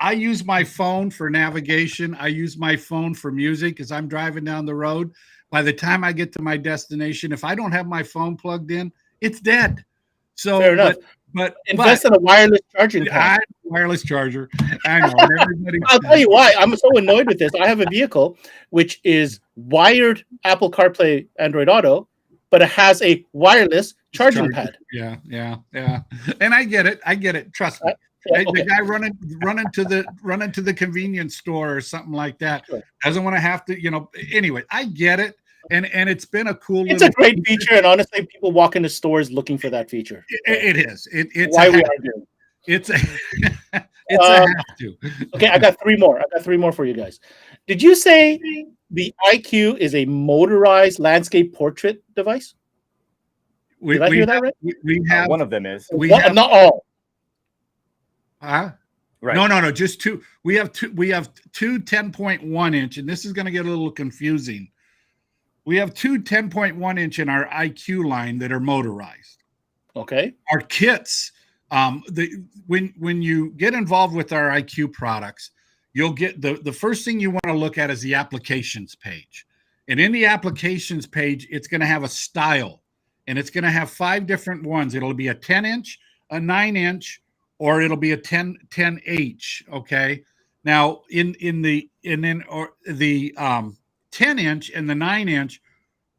I use my phone for navigation. I use my phone for music as I'm driving down the road. By the time I get to my destination, if I don't have my phone plugged in, it's dead. So fair enough. But invest in a wireless charging pad. Wireless charger. I know. I'll tell you why. I'm so annoyed with this. I have a vehicle which is wired Apple CarPlay, Android Auto, but it has a wireless charging pad. Yeah. And I get it. Trust me. The guy running to the convenience store or something like that doesn't want to have to, anyway, I get it. And it's been a cool It's a great feature, and honestly, people walk into stores looking for that feature. It is. It's why we argue. It's a have to. Okay, I got three more for you guys. Did you say the IQ is a motorized landscape portrait device? Did I hear that right? We have one of them is. Not all. Huh? Right. No, just two. We have two 10.1 inch, and this is going to get a little confusing. We have two 10.1 inch in our IQ line that are motorized. Okay. Our kits, when you get involved with our IQ products, you'll get the first thing you want to look at is the applications page. And in the applications page, it's going to have a style, and it's going to have 5 different ones. It'll be a 10 inch, a 9 inch, or it'll be a 10H. Okay. Now the 10 inch and the 9 inch,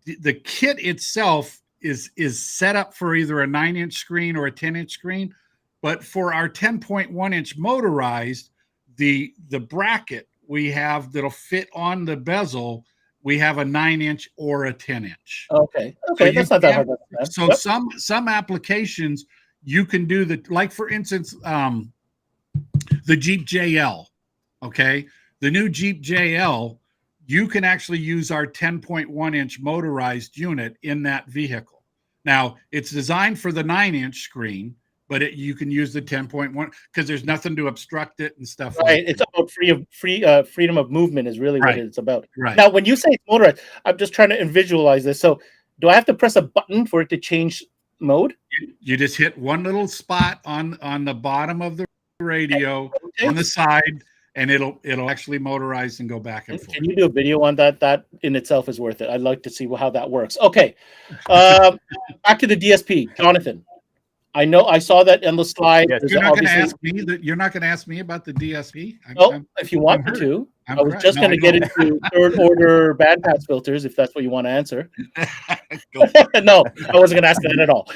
the kit itself is set up for either a 9 inch screen or a 10 inch screen. But for our 10.1 inch motorized, the bracket we have that'll fit on the bezel, we have a 9 inch or a 10 inch. Okay. So That's not that hard. So yep. Some applications you can do like for instance, the Jeep JL. Okay. The new Jeep JL, you can actually use our 10.1 inch motorized unit in that vehicle. Now it's designed for the 9 inch screen, but you can use the 10.1 because there's nothing to obstruct it and stuff. Right. It's about freedom of movement is really what it's about. Right. Now, when you say it's motorized, I'm just trying to visualize this. So do I have to press a button for it to change mode? You just hit one little spot on the bottom of the radio on the side, and it'll actually motorize and go back and forth. Can you do a video on that? That in itself is worth it. I'd like to see how that works. Okay. Back to the DSP, Jonathan. I know I saw that in the slide. Yes, you're not going to ask me about the DSP. If you want me to. I was just going to get into third order bandpass filters, if that's what you want to answer. No, I wasn't going to ask that at all.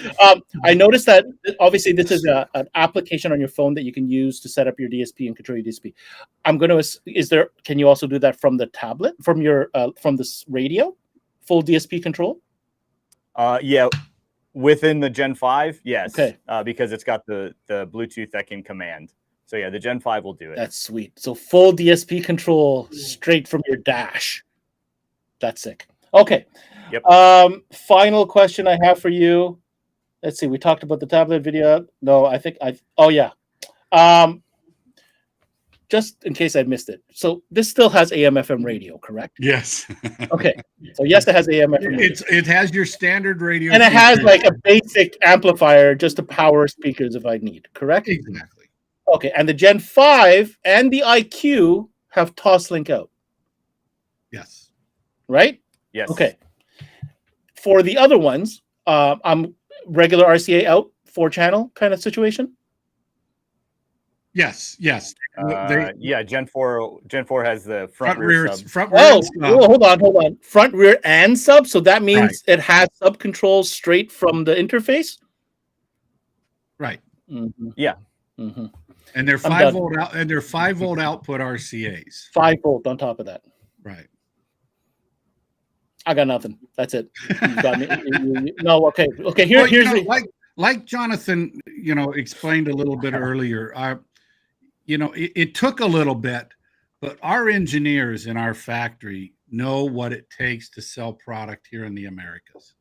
I noticed that obviously this is an application on your phone that you can use to set up your DSP and control your DSP. Can you also do that from the tablet, from this radio, full DSP control? Yeah. Within the Gen 5, yes. Okay. Because it's got the Bluetooth that can command. So yeah, the Gen 5 will do it. That's sweet. So full DSP control straight from your dash. That's sick. Okay. Yep. Final question I have for you. Let's see. We talked about the tablet video. No, just in case I missed it. So this still has AM/FM radio, correct? Yes. Okay. So yes, it has AM/FM radio. It has your standard radio. And it has like a basic amplifier just to power speakers if I need, correct? Exactly. Okay. And the Gen 5 and the IQ have Toslink out. Yes. Right? Yes. Okay. For the other ones, I'm regular RCA out, 4-channel kind of situation. Yes. Gen 4 has the front rear sub. Hold on. Front, rear, and sub. So that means it has sub controls straight from the interface. Right. Mm-hmm. Yeah. Mm-hmm. And they're 5-volt out, and they're 5-volt output RCAs. 5-volt on top of that. Right. I got nothing. That's it. You got me. No. Okay. Here's like Jonathan, explained a little bit earlier. It took a little bit, but our engineers in our factory know what it takes to sell product here in the Americas.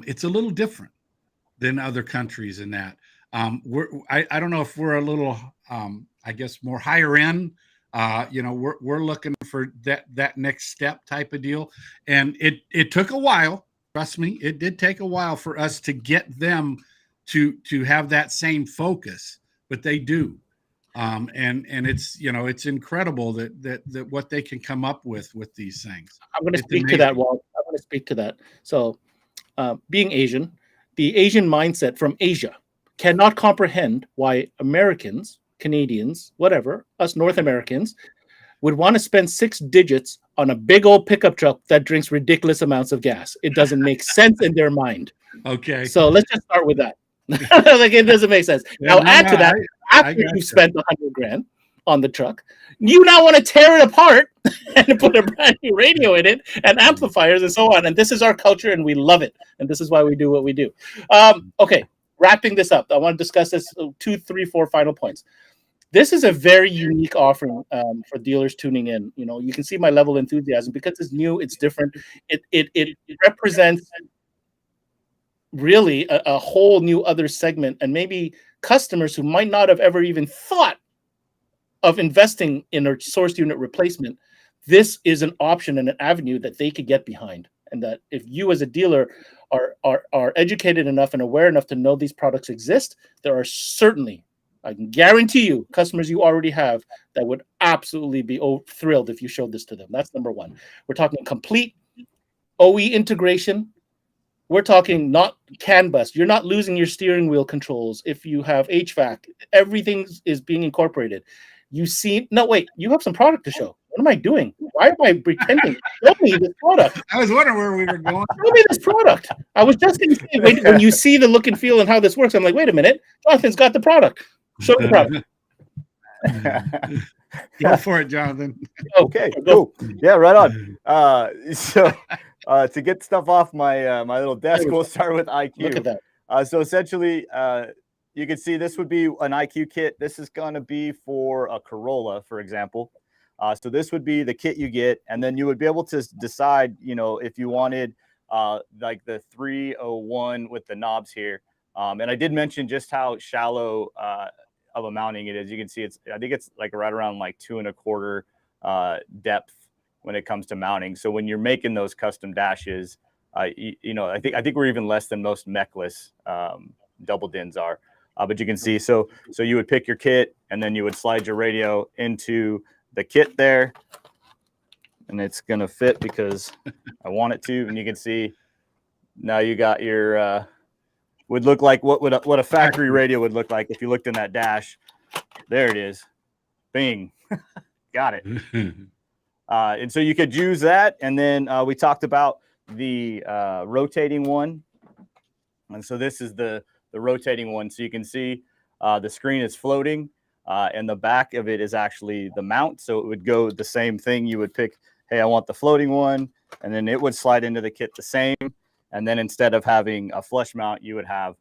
It's a little different than other countries in that. I don't know if we're a little, I guess, more higher end. We're looking for that next step type of deal. And it took a while. Trust me, it did take a while for us to get them to have that same focus, but they do. And it's incredible that what they can come up with these things. I'm going to speak to that, Walt. I'm going to speak to that. So, being Asian, the Asian mindset from Asia cannot comprehend why Americans, Canadians, whatever, us North Americans, would want to spend 6 digits on a big old pickup truck that drinks ridiculous amounts of gas. It doesn't make sense in their mind. Okay. So let's just start with that. Like, it doesn't make sense. Now add to after you've spent $100,000 on the truck. You now want to tear it apart and put a brand new radio in it and amplifiers and so on. And this is our culture, and we love it. And this is why we do what we do. Okay, wrapping this up, I want to discuss this 2, 3, 4 final points. This is a very unique offering for dealers tuning in. You know, you can see my level of enthusiasm because it's new, it's different. It represents really a whole new other segment, and maybe customers who might not have ever even thought of investing in a source unit replacement. This is an option and an avenue that they could get behind. And that if you as a dealer are educated enough and aware enough to know these products exist, there are certainly, I can guarantee you, customers you already have that would absolutely be thrilled if you showed this to them. That's number one. We're talking complete OE integration. We're talking not CAN bus. You're not losing your steering wheel controls. If you have HVAC, everything is being incorporated. You see, no, wait, you have some product to show. What am I doing? Why am I pretending? Show me this product. I was wondering where we were going. Show me this product. I was just going to say, when you see the look and feel and how this works, I'm like, wait a minute, Jonathan's got the product. Show the product. Go for it, Jonathan. Okay, cool. Yeah, right on. So to get stuff off my my little desk, we'll start with IQ. Look at that. So essentially, you can see this would be an IQ kit. This is going to be for a Corolla, for example. So this would be the kit you get, and then you would be able to decide, you know, if you wanted like the 301 with the knobs here. And I did mention just how shallow of a mounting it is. You can see I think it's like right around like 2 1/4 depth when it comes to mounting. So when you're making those custom dashes, you know, I think we're even less than most mechless double DINs are. But you can see, so you would pick your kit, and then you would slide your radio into the kit there, and it's gonna fit because I want it to. And you can see now you got your would look like what a factory radio would look like if you looked in that dash. There it is, bing, got it. And so you could use that, and then we talked about the rotating one, and so this is the rotating one. So you can see the screen is floating, and the back of it is actually the mount. So it would go the same thing. You would pick, hey, I want the floating one, and then it would slide into the kit the same. And then instead of having a flush mount, you would have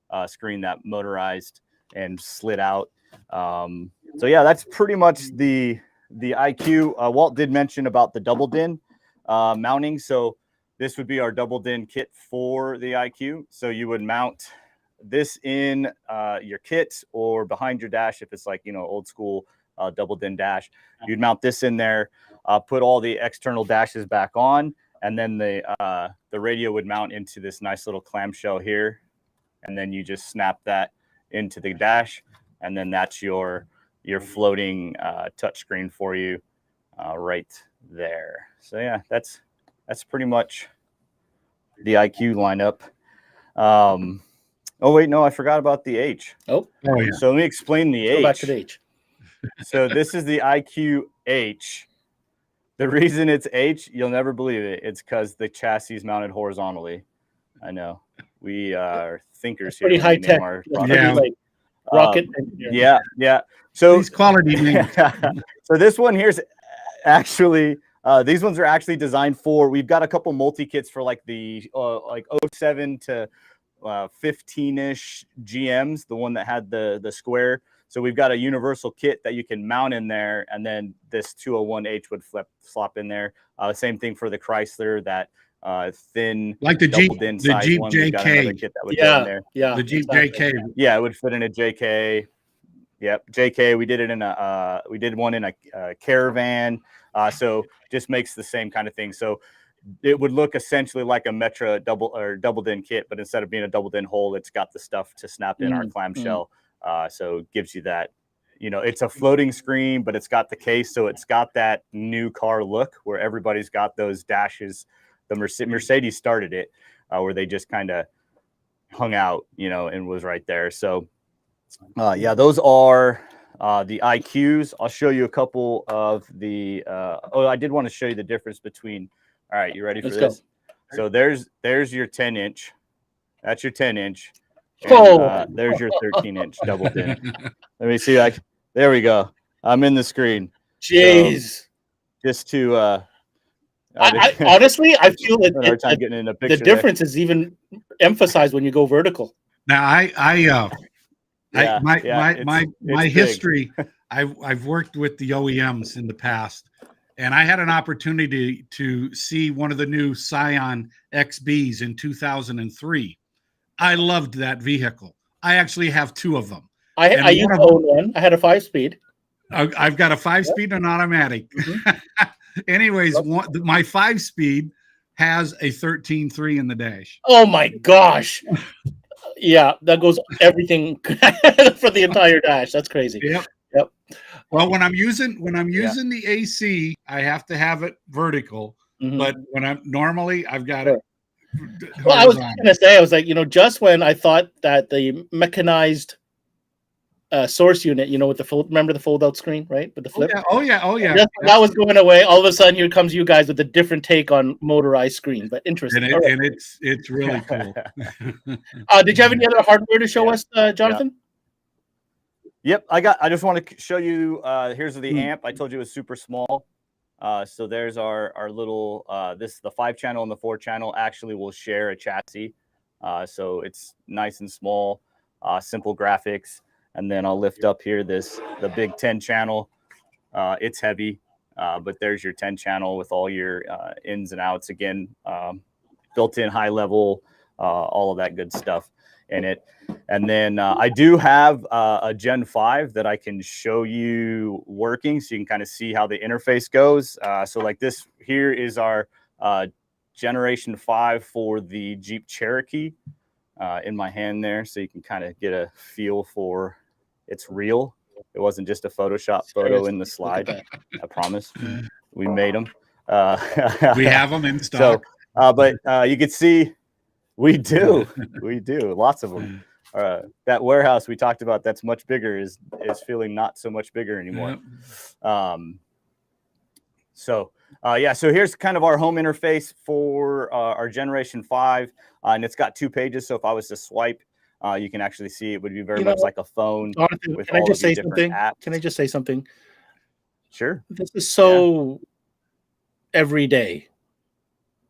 a screen that motorized and slid out. So yeah, that's pretty much the IQ. Walt did mention about the double DIN mounting. So this would be our double DIN kit for the IQ. So you would mount this in your kit or behind your dash if it's like, you know, old school double DIN dash. You'd mount this in there, put all the external dashes back on, and then the radio would mount into this nice little clamshell here, and then you just snap that into the dash, and then that's your floating touchscreen for you right there. So yeah, that's pretty much the IQ lineup. Oh wait, no, I forgot about the H. Oh yeah. So let me explain the H. Go back to the H. So this is the IQ H. The reason it's H, you'll never believe it. It's because the chassis is mounted horizontally. I know we are thinkers here. Pretty high tech. Yeah. Like rocket. Yeah. So these quality names. So this one here's actually these ones are actually designed for. We've got a couple multi kits for like the like 07 to 15-ish GMs, the one that had the square. So we've got a universal kit that you can mount in there, and then this 201H would flop in there. Same thing for the Chrysler, that thin, like the Jeep, DIN the Jeep one. JK. Kit that would go in there. Yeah, the Jeep exactly. JK. Yeah, it would fit in a JK. Yep, JK. We did it in we did one in a Caravan. So just makes the same kind of thing. So it would look essentially like a Metra double DIN kit, but instead of being a double DIN hole, it's got the stuff to snap in our clamshell. So it gives you that, you know, it's a floating screen, but it's got the case. So it's got that new car look where everybody's got those dashes. The Mercedes started it where they just kind of hung out, you know, and was right there. So yeah, those are the IQs. I'll show you a couple of the, I did want to show you the difference between, all right, you ready for this? So there's your 10-inch. That's your 10-inch. And there's your 13-inch double din. Let me see. There we go. I'm in the screen. Jeez. So, just to I honestly, I feel that hard time getting in a picture. The difference is even emphasized when you go vertical. Now, my history. I've worked with the OEMs in the past, and I had an opportunity to see one of the new Scion XBs in 2003. I loved that vehicle. I actually have two of them. I used to own one. I had a 5-speed. I've got a 5-speed and an automatic. Mm-hmm. Anyways, my 5-speed has a 13.3 in the dash. Oh my gosh. Yeah, that goes everything for the entire dash. That's crazy. Yep. Well, when I'm using the AC, I have to have it vertical. Mm-hmm. But when I've got it. Well, I was gonna say, I was like, just when I thought that the mechanized source unit, with the remember the fold-out screen, right, with the flip. Oh yeah. That was going away. All of a sudden, here comes you guys with a different take on motorized screen, but interesting. And it's really cool. Did you have any other hardware to show us, Jonathan? Yep, I just want to show you. Here's the amp. I told you it was super small. So there's our little. The 5-channel and the 4-channel actually will share a chassis. So it's nice and small, simple graphics. And then I'll lift up here the big 10-channel. It's heavy, but there's your 10-channel with all your ins and outs. Again, built-in high level, all of that good stuff in it. And then I do have a Gen 5 that I can show you working, so you can kind of see how the interface goes. So like this here is our Generation 5 for the Jeep Cherokee in my hand there, so you can kind of get a feel for it's real. It wasn't just a Photoshop photo in the slide. I promise. We made them. We have them in stock. So, but you can see we do. Lots of them. That warehouse we talked about that's much bigger is feeling not so much bigger anymore. So here's kind of our home interface for our Generation 5, and it's got 2 pages. So if I was to swipe, you can actually see it would be very much like a phone. Jonathan, with can I all just of say the something? apps. Can I just say something? Sure. This is so every day.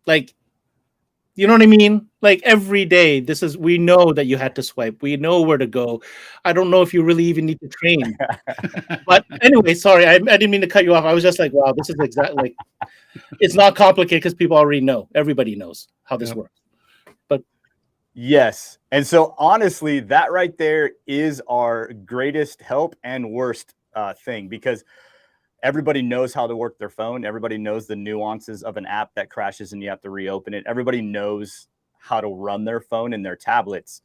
Like, you know what I mean? Like every day, we know that you had to swipe. We know where to go. I don't know if you really even need to train. But anyway, sorry, I didn't mean to cut you off. I was just like, wow, this is exactly like, it's not complicated because people already know. Everybody knows how this works. But yes. And so honestly, that right there is our greatest help and worst thing, because everybody knows how to work their phone. Everybody knows the nuances of an app that crashes and you have to reopen it. Everybody knows how to run their phone and their tablets.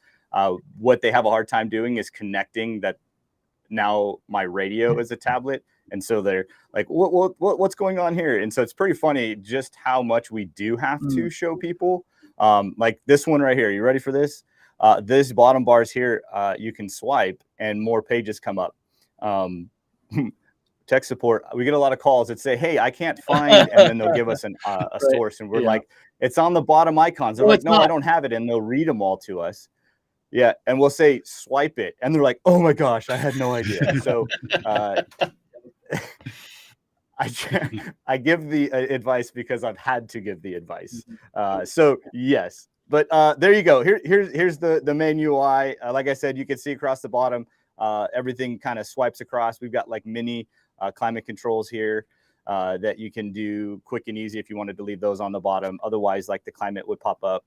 What they have a hard time doing is connecting that now my radio is a tablet. And so they're like, what's going on here? And so it's pretty funny just how much we do have to show people. Like this one right here. You ready for this? This bottom bars here, you can swipe and more pages come up. Tech support, we get a lot of calls that say, hey, I can't find, and then they'll give us a source, and we're like, it's on the bottom icons. They're like, no, I don't have it, and they'll read them all to us. Yeah, and we'll say, swipe it, and they're like, oh my gosh, I had no idea. So I give the advice because I've had to give the advice. So yes, but there you go. Here's the main UI. Like I said, you can see across the bottom, everything kind of swipes across. We've got like mini climate controls here that you can do quick and easy if you wanted to leave those on the bottom. Otherwise, like the climate would pop up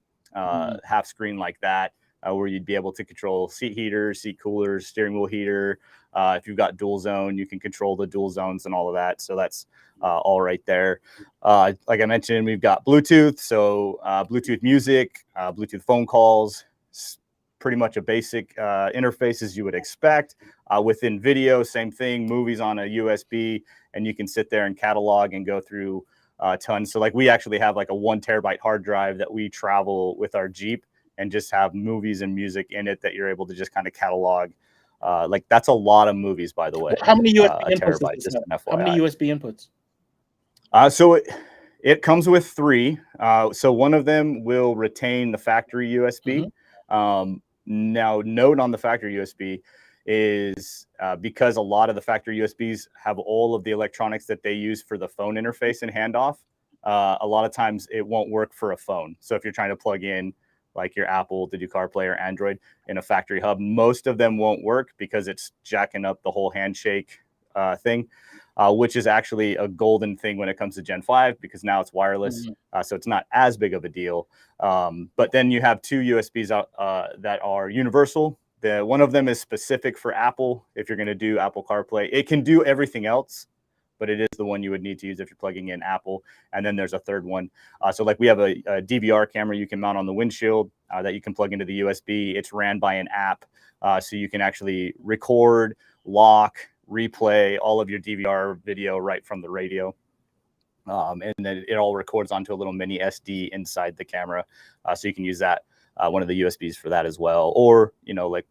half screen like that, where you'd be able to control seat heaters, seat coolers, steering wheel heater. If you've got dual zone, you can control the dual zones and all of that. So that's all right there. Like I mentioned, we've got Bluetooth. So Bluetooth music, Bluetooth phone calls, pretty much a basic interface as you would expect. Within video, same thing, movies on a USB, and you can sit there and catalog and go through tons. So like we actually have like a 1 terabyte hard drive that we travel with our Jeep and just have movies and music in it that you're able to just kind of catalog. Like that's a lot of movies, by the way. How many USB inputs does this have? How many USB inputs? So it comes with 3. So one of them will retain the factory USB. Now, note on the factory USB is because a lot of the factory USBs have all of the electronics that they use for the phone interface and handoff. A lot of times it won't work for a phone. So if you're trying to plug in like your Apple to do CarPlay or Android in a factory hub, most of them won't work because it's jacking up the whole handshake thing, which is actually a golden thing when it comes to Gen 5 because now it's wireless. So it's not as big of a deal. But then you have two USBs that are universal. One of them is specific for Apple. If you're going to do Apple CarPlay, it can do everything else, but it is the one you would need to use if you're plugging in Apple. And then there's a third one. So like we have a DVR camera you can mount on the windshield that you can plug into the USB. It's ran by an app. So you can actually record, lock, replay all of your DVR video right from the radio. And then it all records onto a little mini SD inside the camera. So you can use that, one of the USBs for that as well. Or, like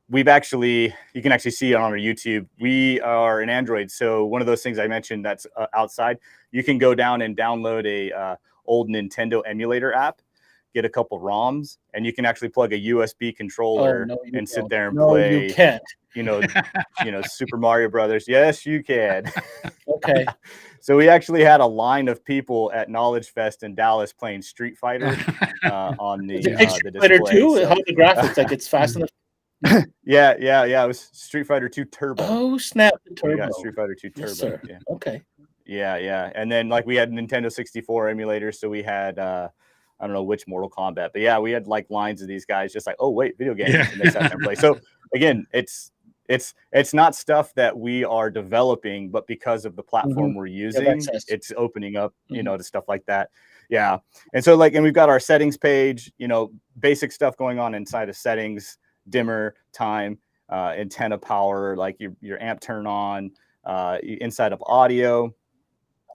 you can actually see it on our YouTube. We are an Android. So one of those things I mentioned that's outside, you can go down and download a old Nintendo emulator app, get a couple ROMs, and you can actually plug a USB controller and sit there and play. You can't. Super Mario Brothers. Yes, you can. Okay. So we actually had a line of people at Knowledge Fest in Dallas playing Street Fighter on the Street Fighter 2? So, how the graphics? Like it's fast enough? Yeah. It was Street Fighter 2 Turbo. Oh, snap. The Turbo. We got Street Fighter 2 Turbo. Yes, sir. Yeah. Okay. Yeah. And then like we had Nintendo 64 emulators. So we had, I don't know which Mortal Kombat, but yeah, we had like lines of these guys just like, oh, wait, video games. Yeah. And they sat there and play. So again, it's not stuff that we are developing, but because of the platform we're using, it's opening up, to stuff like that. Yeah. And so and we've got our settings page, basic stuff going on inside of settings, dimmer, time, antenna power, like your amp turn on, inside of audio.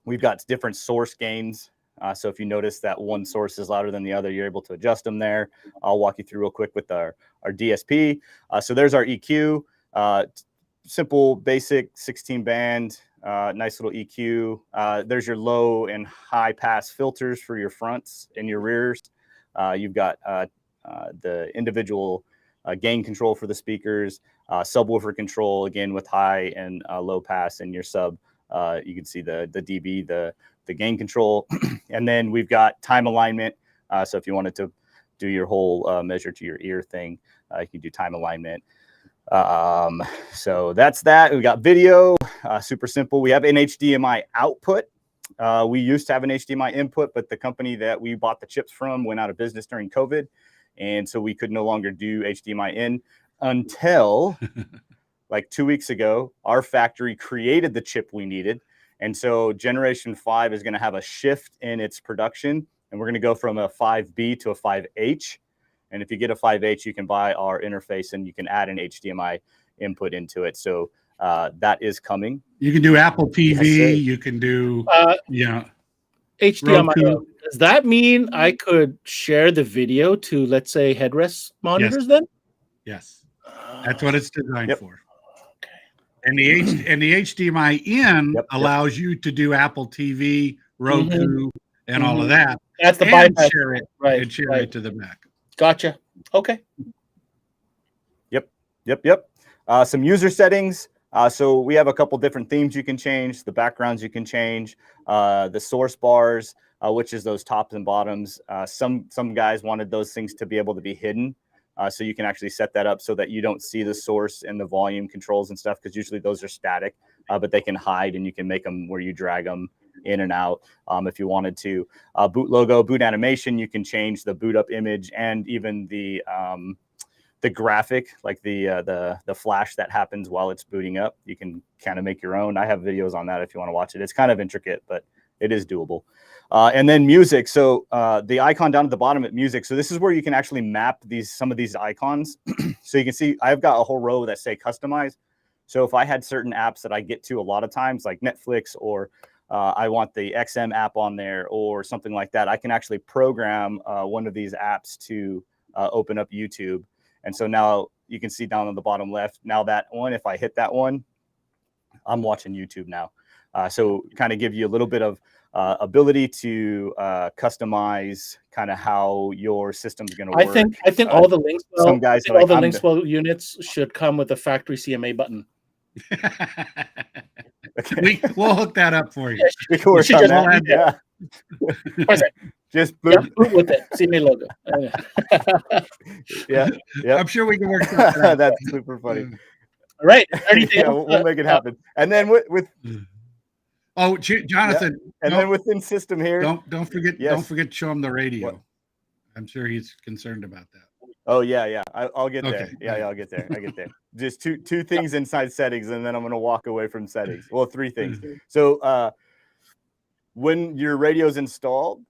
We've got different source gains. So if you notice that one source is louder than the other, you're able to adjust them there. I'll walk you through real quick with our DSP. So there's our EQ. Simple, basic 16 band, nice little EQ. There's your low and high pass filters for your fronts and your rears. You've got the individual gain control for the speakers, subwoofer control, again, with high and low pass, and your sub. You can see the dB, the gain control. And then we've got time alignment. So if you wanted to do your whole measure to your ear thing, you can do time alignment. So that's that. We got video, super simple. We have an HDMI output. We used to have an HDMI input, but the company that we bought the chips from went out of business during COVID. And so we could no longer do HDMI in until like 2 weeks ago, our factory created the chip we needed. And so generation 5 is going to have a shift in its production, and we're going to go from a 5B to a 5H. And if you get a 5H, you can buy our interface and you can add an HDMI input into it. So that is coming. You can do Apple TV. You can do, HDMI. Roku. Does that mean I could share the video to, let's say, headrest monitors then? Yes. That's what it's designed for. Okay. And the HDMI in allows you to do Apple TV, Roku, and all of that. That's the bypass. Share it, and share it to the Mac. Gotcha. Okay. Yep. Some user settings. So we have a couple different themes you can change. The backgrounds you can change. The source bars, which is those tops and bottoms. Some guys wanted those things to be able to be hidden. So you can actually set that up so that you don't see the source and the volume controls and stuff, because usually those are static, but they can hide, and you can make them where you drag them in and out if you wanted to. Boot logo, boot animation, you can change the boot up image and even the graphic, like the flash that happens while it's booting up. You can kind of make your own. I have videos on that if you want to watch it. It's kind of intricate, but it is doable. And then music. So the icon down at the bottom at music. So this is where you can actually map some of these icons. So you can see I've got a whole row that say customize. So if I had certain apps that I get to a lot of times, like Netflix, or I want the XM app on there or something like that, I can actually program one of these apps to open up YouTube. And so now you can see down on the bottom left, now that one, if I hit that one, I'm watching YouTube now. So kind of give you a little bit of ability to customize kind of how your system's going to work. I think all the Linkswell, some guys all the Linkswell units should come with a factory CMA button. Okay. We'll hook that up for you. We can work on that. Yeah. Just boot with it. CMA logo. Yeah. I'm sure we can work that. That's super funny. All right. Yeah, we'll make it happen. And then with oh, Jonathan. And then within system here. Don't forget to show him the radio. What? I'm sure he's concerned about that. Oh yeah. I'll get there. Yeah, I'll get there. Just two things inside settings, and then I'm gonna walk away from settings. Well, three things. So when your radio's installed,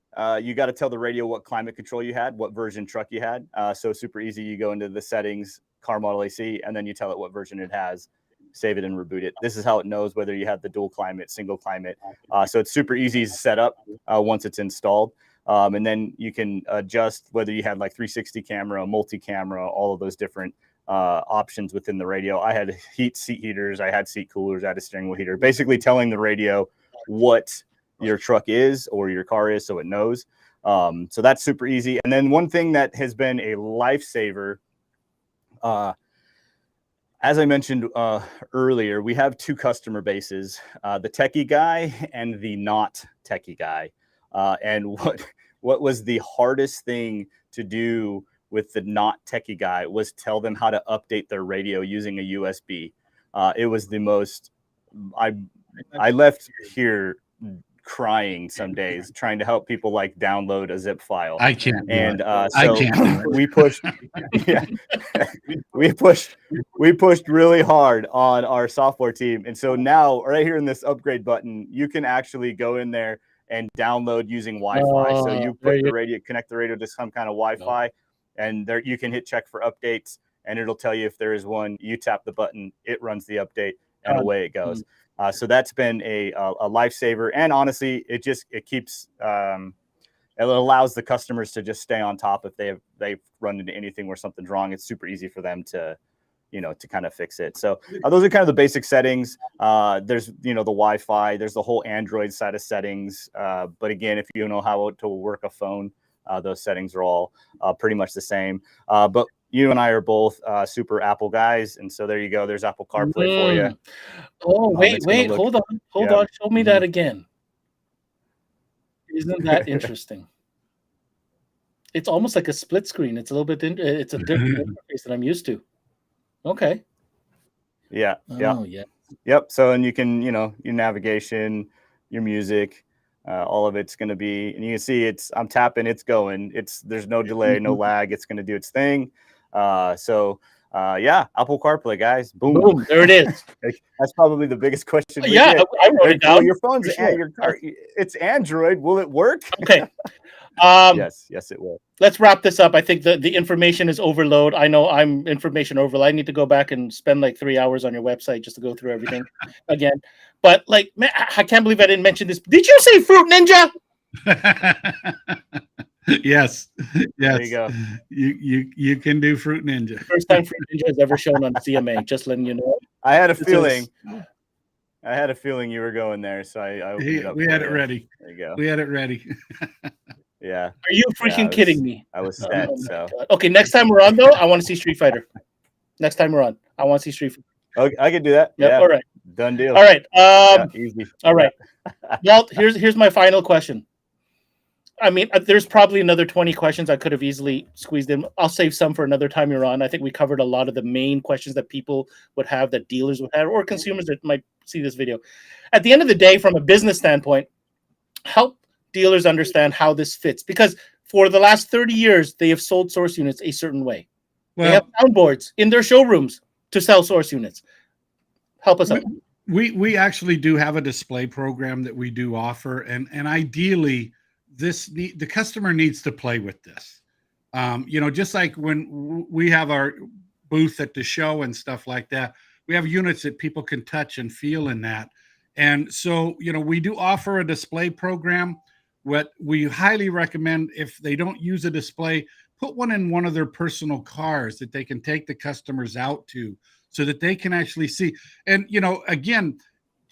you got to tell the radio what climate control you had, what version truck you had. So super easy. You go into the settings, car model AC, and then you tell it what version it has, save it and reboot it. This is how it knows whether you have the dual climate, single climate. So it's super easy to set up once it's installed. And then you can adjust whether you had like 360 camera, multi-camera, all of those different options within the radio. I had seat heaters, I had seat coolers, I had a steering wheel heater, basically telling the radio what your truck is or your car is, so it knows. So that's super easy. And then one thing that has been a lifesaver, as I mentioned earlier, we have two customer bases, the techie guy and the not techie guy. And what was the hardest thing to do with the not techie guy was tell them how to update their radio using a USB. It was the most, I left here crying some days trying to help people like download a zip file. I can't. And so we pushed, we pushed really hard on our software team. And so now right here in this upgrade button, you can actually go in there and download using Wi-Fi. So you put the radio, connect the radio to some kind of Wi-Fi, and there you can hit check for updates, and it'll tell you if there is one. You tap the button, it runs the update, and away it goes. So that's been a lifesaver, and honestly, it keeps it allows the customers to just stay on top if they've run into anything where something's wrong. It's super easy for them to kind of fix it. So those are kind of the basic settings. There's, the Wi-Fi, there's the whole Android side of settings. But again, if you know how to work a phone, those settings are all pretty much the same. But you and I are both super Apple guys. And so there you go. There's Apple CarPlay for you. Oh, wait, hold on. Show me that again. Isn't that interesting? It's almost like a split screen. It's a little bit, it's a different interface that I'm used to. Okay. Yeah. Oh, yeah. Yep. So, and you can, your navigation, your music, all of it's going to be, and you can see I'm tapping, it's going, there's no delay, no lag. It's going to do its thing. Apple CarPlay, guys. Boom. There it is. That's probably the biggest question. I wrote it down. Your phone's your car. It's Android. Will it work? Okay. Yes, it will. Let's wrap this up. I think the information is overload. I know I'm information overload. I need to go back and spend like 3 hours on your website just to go through everything again. But like, man, I can't believe I didn't mention this. Did you say Fruit Ninja? Yes. There you go. You can do Fruit Ninja. First time Fruit Ninja has ever shown on CMA. Just letting you know. I had a feeling you were going there, so I opened it up. We had it ready. There you go. We had it ready. Yeah. Are you freaking kidding me? I was set. Okay, next time we're on though, I want to see Street Fighter. Next time we're on, I want to see Street Fighter. Okay, I can do that. Yep, yeah. All right. Done deal. All right. Easy. All right. Walt, here's my final question. I mean, there's probably another 20 questions I could have easily squeezed in. I'll save some for another time you're on. I think we covered a lot of the main questions that people would have, that dealers would have, or consumers that might see this video. At the end of the day, from a business standpoint, help dealers understand how this fits, because for the last 30 years, they have sold source units a certain way. Well, they have soundboards in their showrooms to sell source units. Help us out. We actually do have a display program that we do offer, and ideally, the customer needs to play with this. Just like when we have our booth at the show and stuff like that, we have units that people can touch and feel in that. And so, we do offer a display program. What we highly recommend, if they don't use a display, put one in one of their personal cars that they can take the customers out to, so that they can actually see. And, again,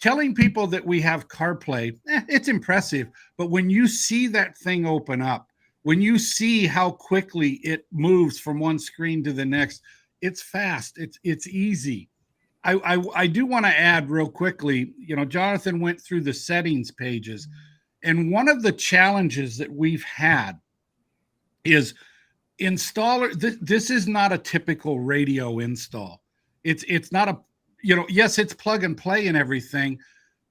telling people that we have CarPlay, it's impressive. But when you see that thing open up, when you see how quickly it moves from one screen to the next, it's fast. It's easy. I do want to add real quickly, Jonathan went through the settings pages, and one of the challenges that we've had is installer. This is not a typical radio install. It's not a, yes, it's plug and play and everything,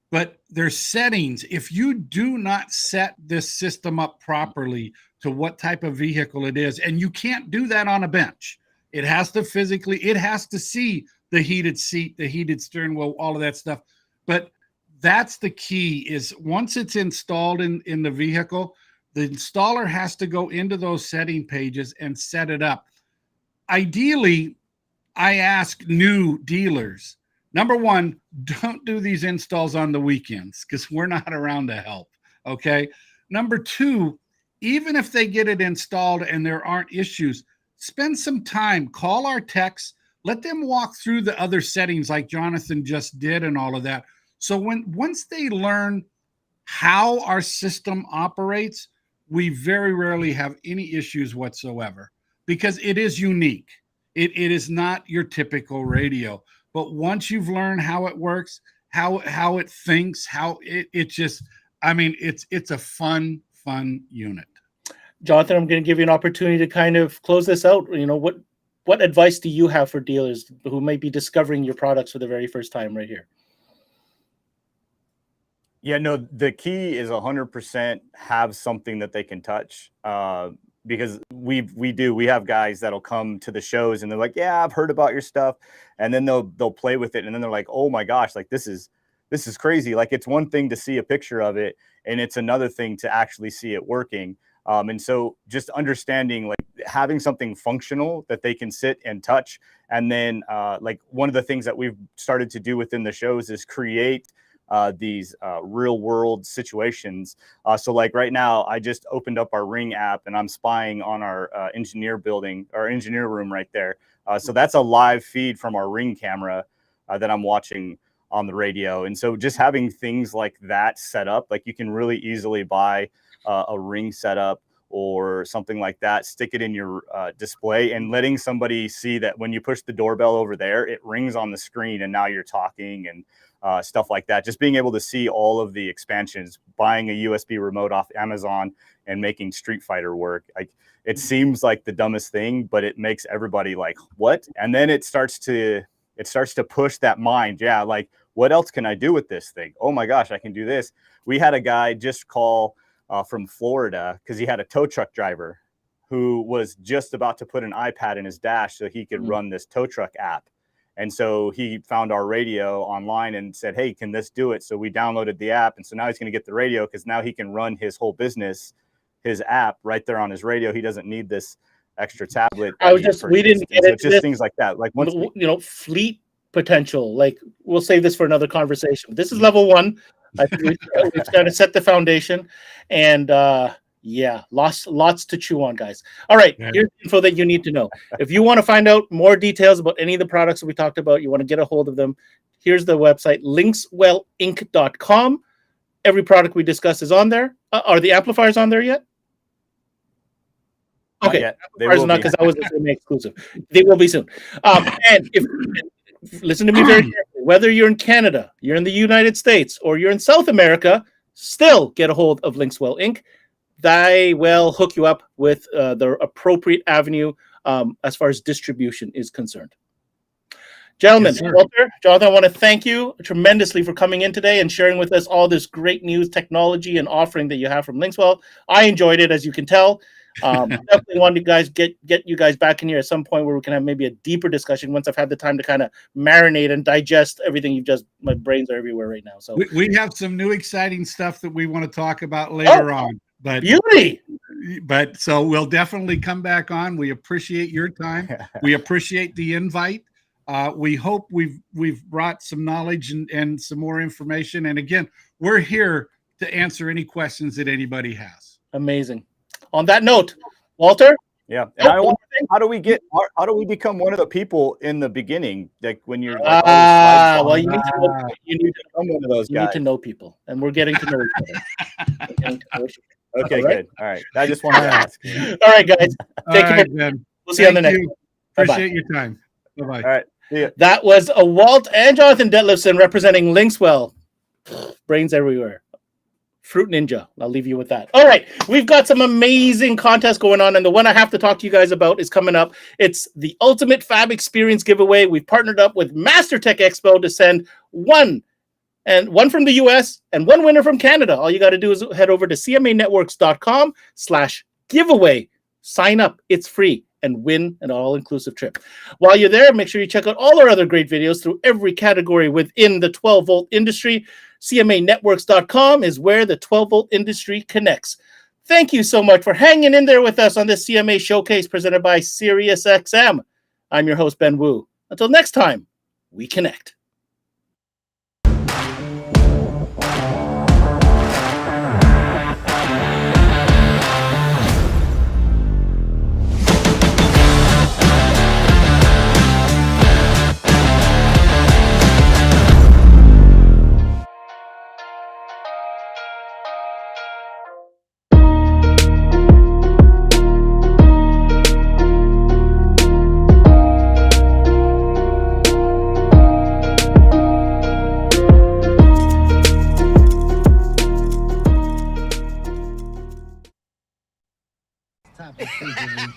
but there's settings. If you do not set this system up properly to what type of vehicle it is, and you can't do that on a bench, it has to see the heated seat, the heated steering wheel, all of that stuff. But that's the key, is once it's installed in the vehicle, the installer has to go into those setting pages and set it up. Ideally, I ask new dealers, number one, don't do these installs on the weekends because we're not around to help, okay? Number two, even if they get it installed and there aren't issues, spend some time, call our techs, let them walk through the other settings like Jonathan just did and all of that. So once they learn how our system operates, we very rarely have any issues whatsoever because it is unique. It is not your typical radio. But once you've learned how it works, how it thinks, how it just, it's a fun unit. Jonathan, I'm going to give you an opportunity to kind of close this out. What advice do you have for dealers who may be discovering your products for the very first time right here? Yeah, no, the key is 100% have something that they can touch. Because we have guys that'll come to the shows and they're like, yeah, I've heard about your stuff. And then they'll play with it. And then they're like, oh my gosh, like this is crazy. Like it's one thing to see a picture of it and it's another thing to actually see it working. And so just understanding, like having something functional that they can sit and touch. And then like one of the things that we've started to do within the shows is create these real world situations. So like right now, I just opened up our Ring app and I'm spying on our engineer room right there. So that's a live feed from our Ring camera that I'm watching on the radio. And so just having things like that set up, like you can really easily buy a Ring setup or something like that, stick it in your display and letting somebody see that when you push the doorbell over there, it rings on the screen and now you're talking and stuff like that. Just being able to see all of the expansions, buying a USB remote off Amazon and making Street Fighter work. Like it seems like the dumbest thing, but it makes everybody like, what? And then it starts to push that mind. Yeah. Like what else can I do with this thing? Oh my gosh, I can do this. We had a guy just call from Florida because he had a tow truck driver who was just about to put an iPad in his dash so he could run this tow truck app. And so he found our radio online and said, hey, can this do it? So we downloaded the app. And so now he's going to get the radio because now he can run his whole business, his app right there on his radio. He doesn't need this extra tablet. We didn't get it. So just things like that. Like once fleet potential, like we'll save this for another conversation. This is level one. I think we've kind of set the foundation and lots to chew on, guys. All right, here's the info that you need to know. If you want to find out more details about any of the products that we talked about, you want to get a hold of them, here's the website, linkswellinc.com. Every product we discussed is on there. Are the amplifiers on there yet? Okay, amplifiers not because I was the exclusive. They will be soon. And if listen to me very carefully, whether you're in Canada, you're in the United States, or you're in South America, still get a hold of Linkswell Inc. They will hook you up with the appropriate avenue as far as distribution is concerned. Gentlemen, Yes, Walter, Jonathan, I want to thank you tremendously for coming in today and sharing with us all this great news, technology, and offering that you have from Linkswell. I enjoyed it, as you can tell. Definitely want to get you guys back in here at some point where we can have maybe a deeper discussion once I've had the time to kind of marinate and digest everything you've just. My brains are everywhere right now. So we have some new exciting stuff that we want to talk about later on. But beauty. But so we'll definitely come back on. We appreciate your time. We appreciate the invite. We hope we've brought some knowledge and some more information. And again, we're here to answer any questions that anybody has. Amazing. On that note, Walter, Yeah, and I want. How do we become one of the people in the beginning? Like when you're like, well, you need to know, become one of those you guys. need to know people, and we're getting to know each other. Okay, All right? good. All right, I just wanted to ask. All right, guys. Take care. Ben. We'll see you on the next one. Appreciate your time. Bye-bye. All right. See ya. That was a Walt and Jonathan Detlefsen representing Linkswell. Brains everywhere. Fruit Ninja. I'll leave you with that. All right. We've got some amazing contests going on. And the one I have to talk to you guys about is coming up. It's the Ultimate Fab Experience giveaway. We've partnered up with Master Tech Expo to send one from the US and one winner from Canada. All you got to do is head over to cmanetworks.com/giveaway. Sign up. It's free. And win an all-inclusive trip. While you're there, make sure you check out all our other great videos through every category within the 12-volt industry. CMAnetworks.com is where the 12-volt industry connects. Thank you so much for hanging in there with us on this CMA Showcase presented by SiriusXM. I'm your host, Ben Wu. Until next time, we connect.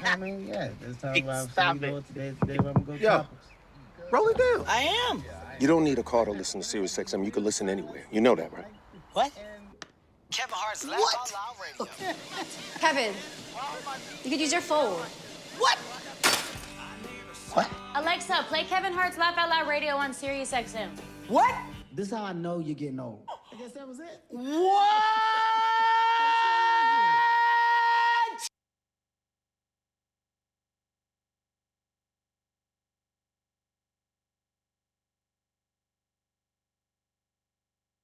I mean, yeah, that's how Stop today where I'm gonna go Yo, topics. roll it down. I am. You don't need a car to listen to SiriusXM. You can listen anywhere. You know that, right? What? Kevin Hart's Laugh Out Loud Radio. Kevin, you could use your phone. What? Alexa, play Kevin Hart's Laugh Out Loud Radio on SiriusXM. What? This is how I know you're getting old. I guess that was it. What?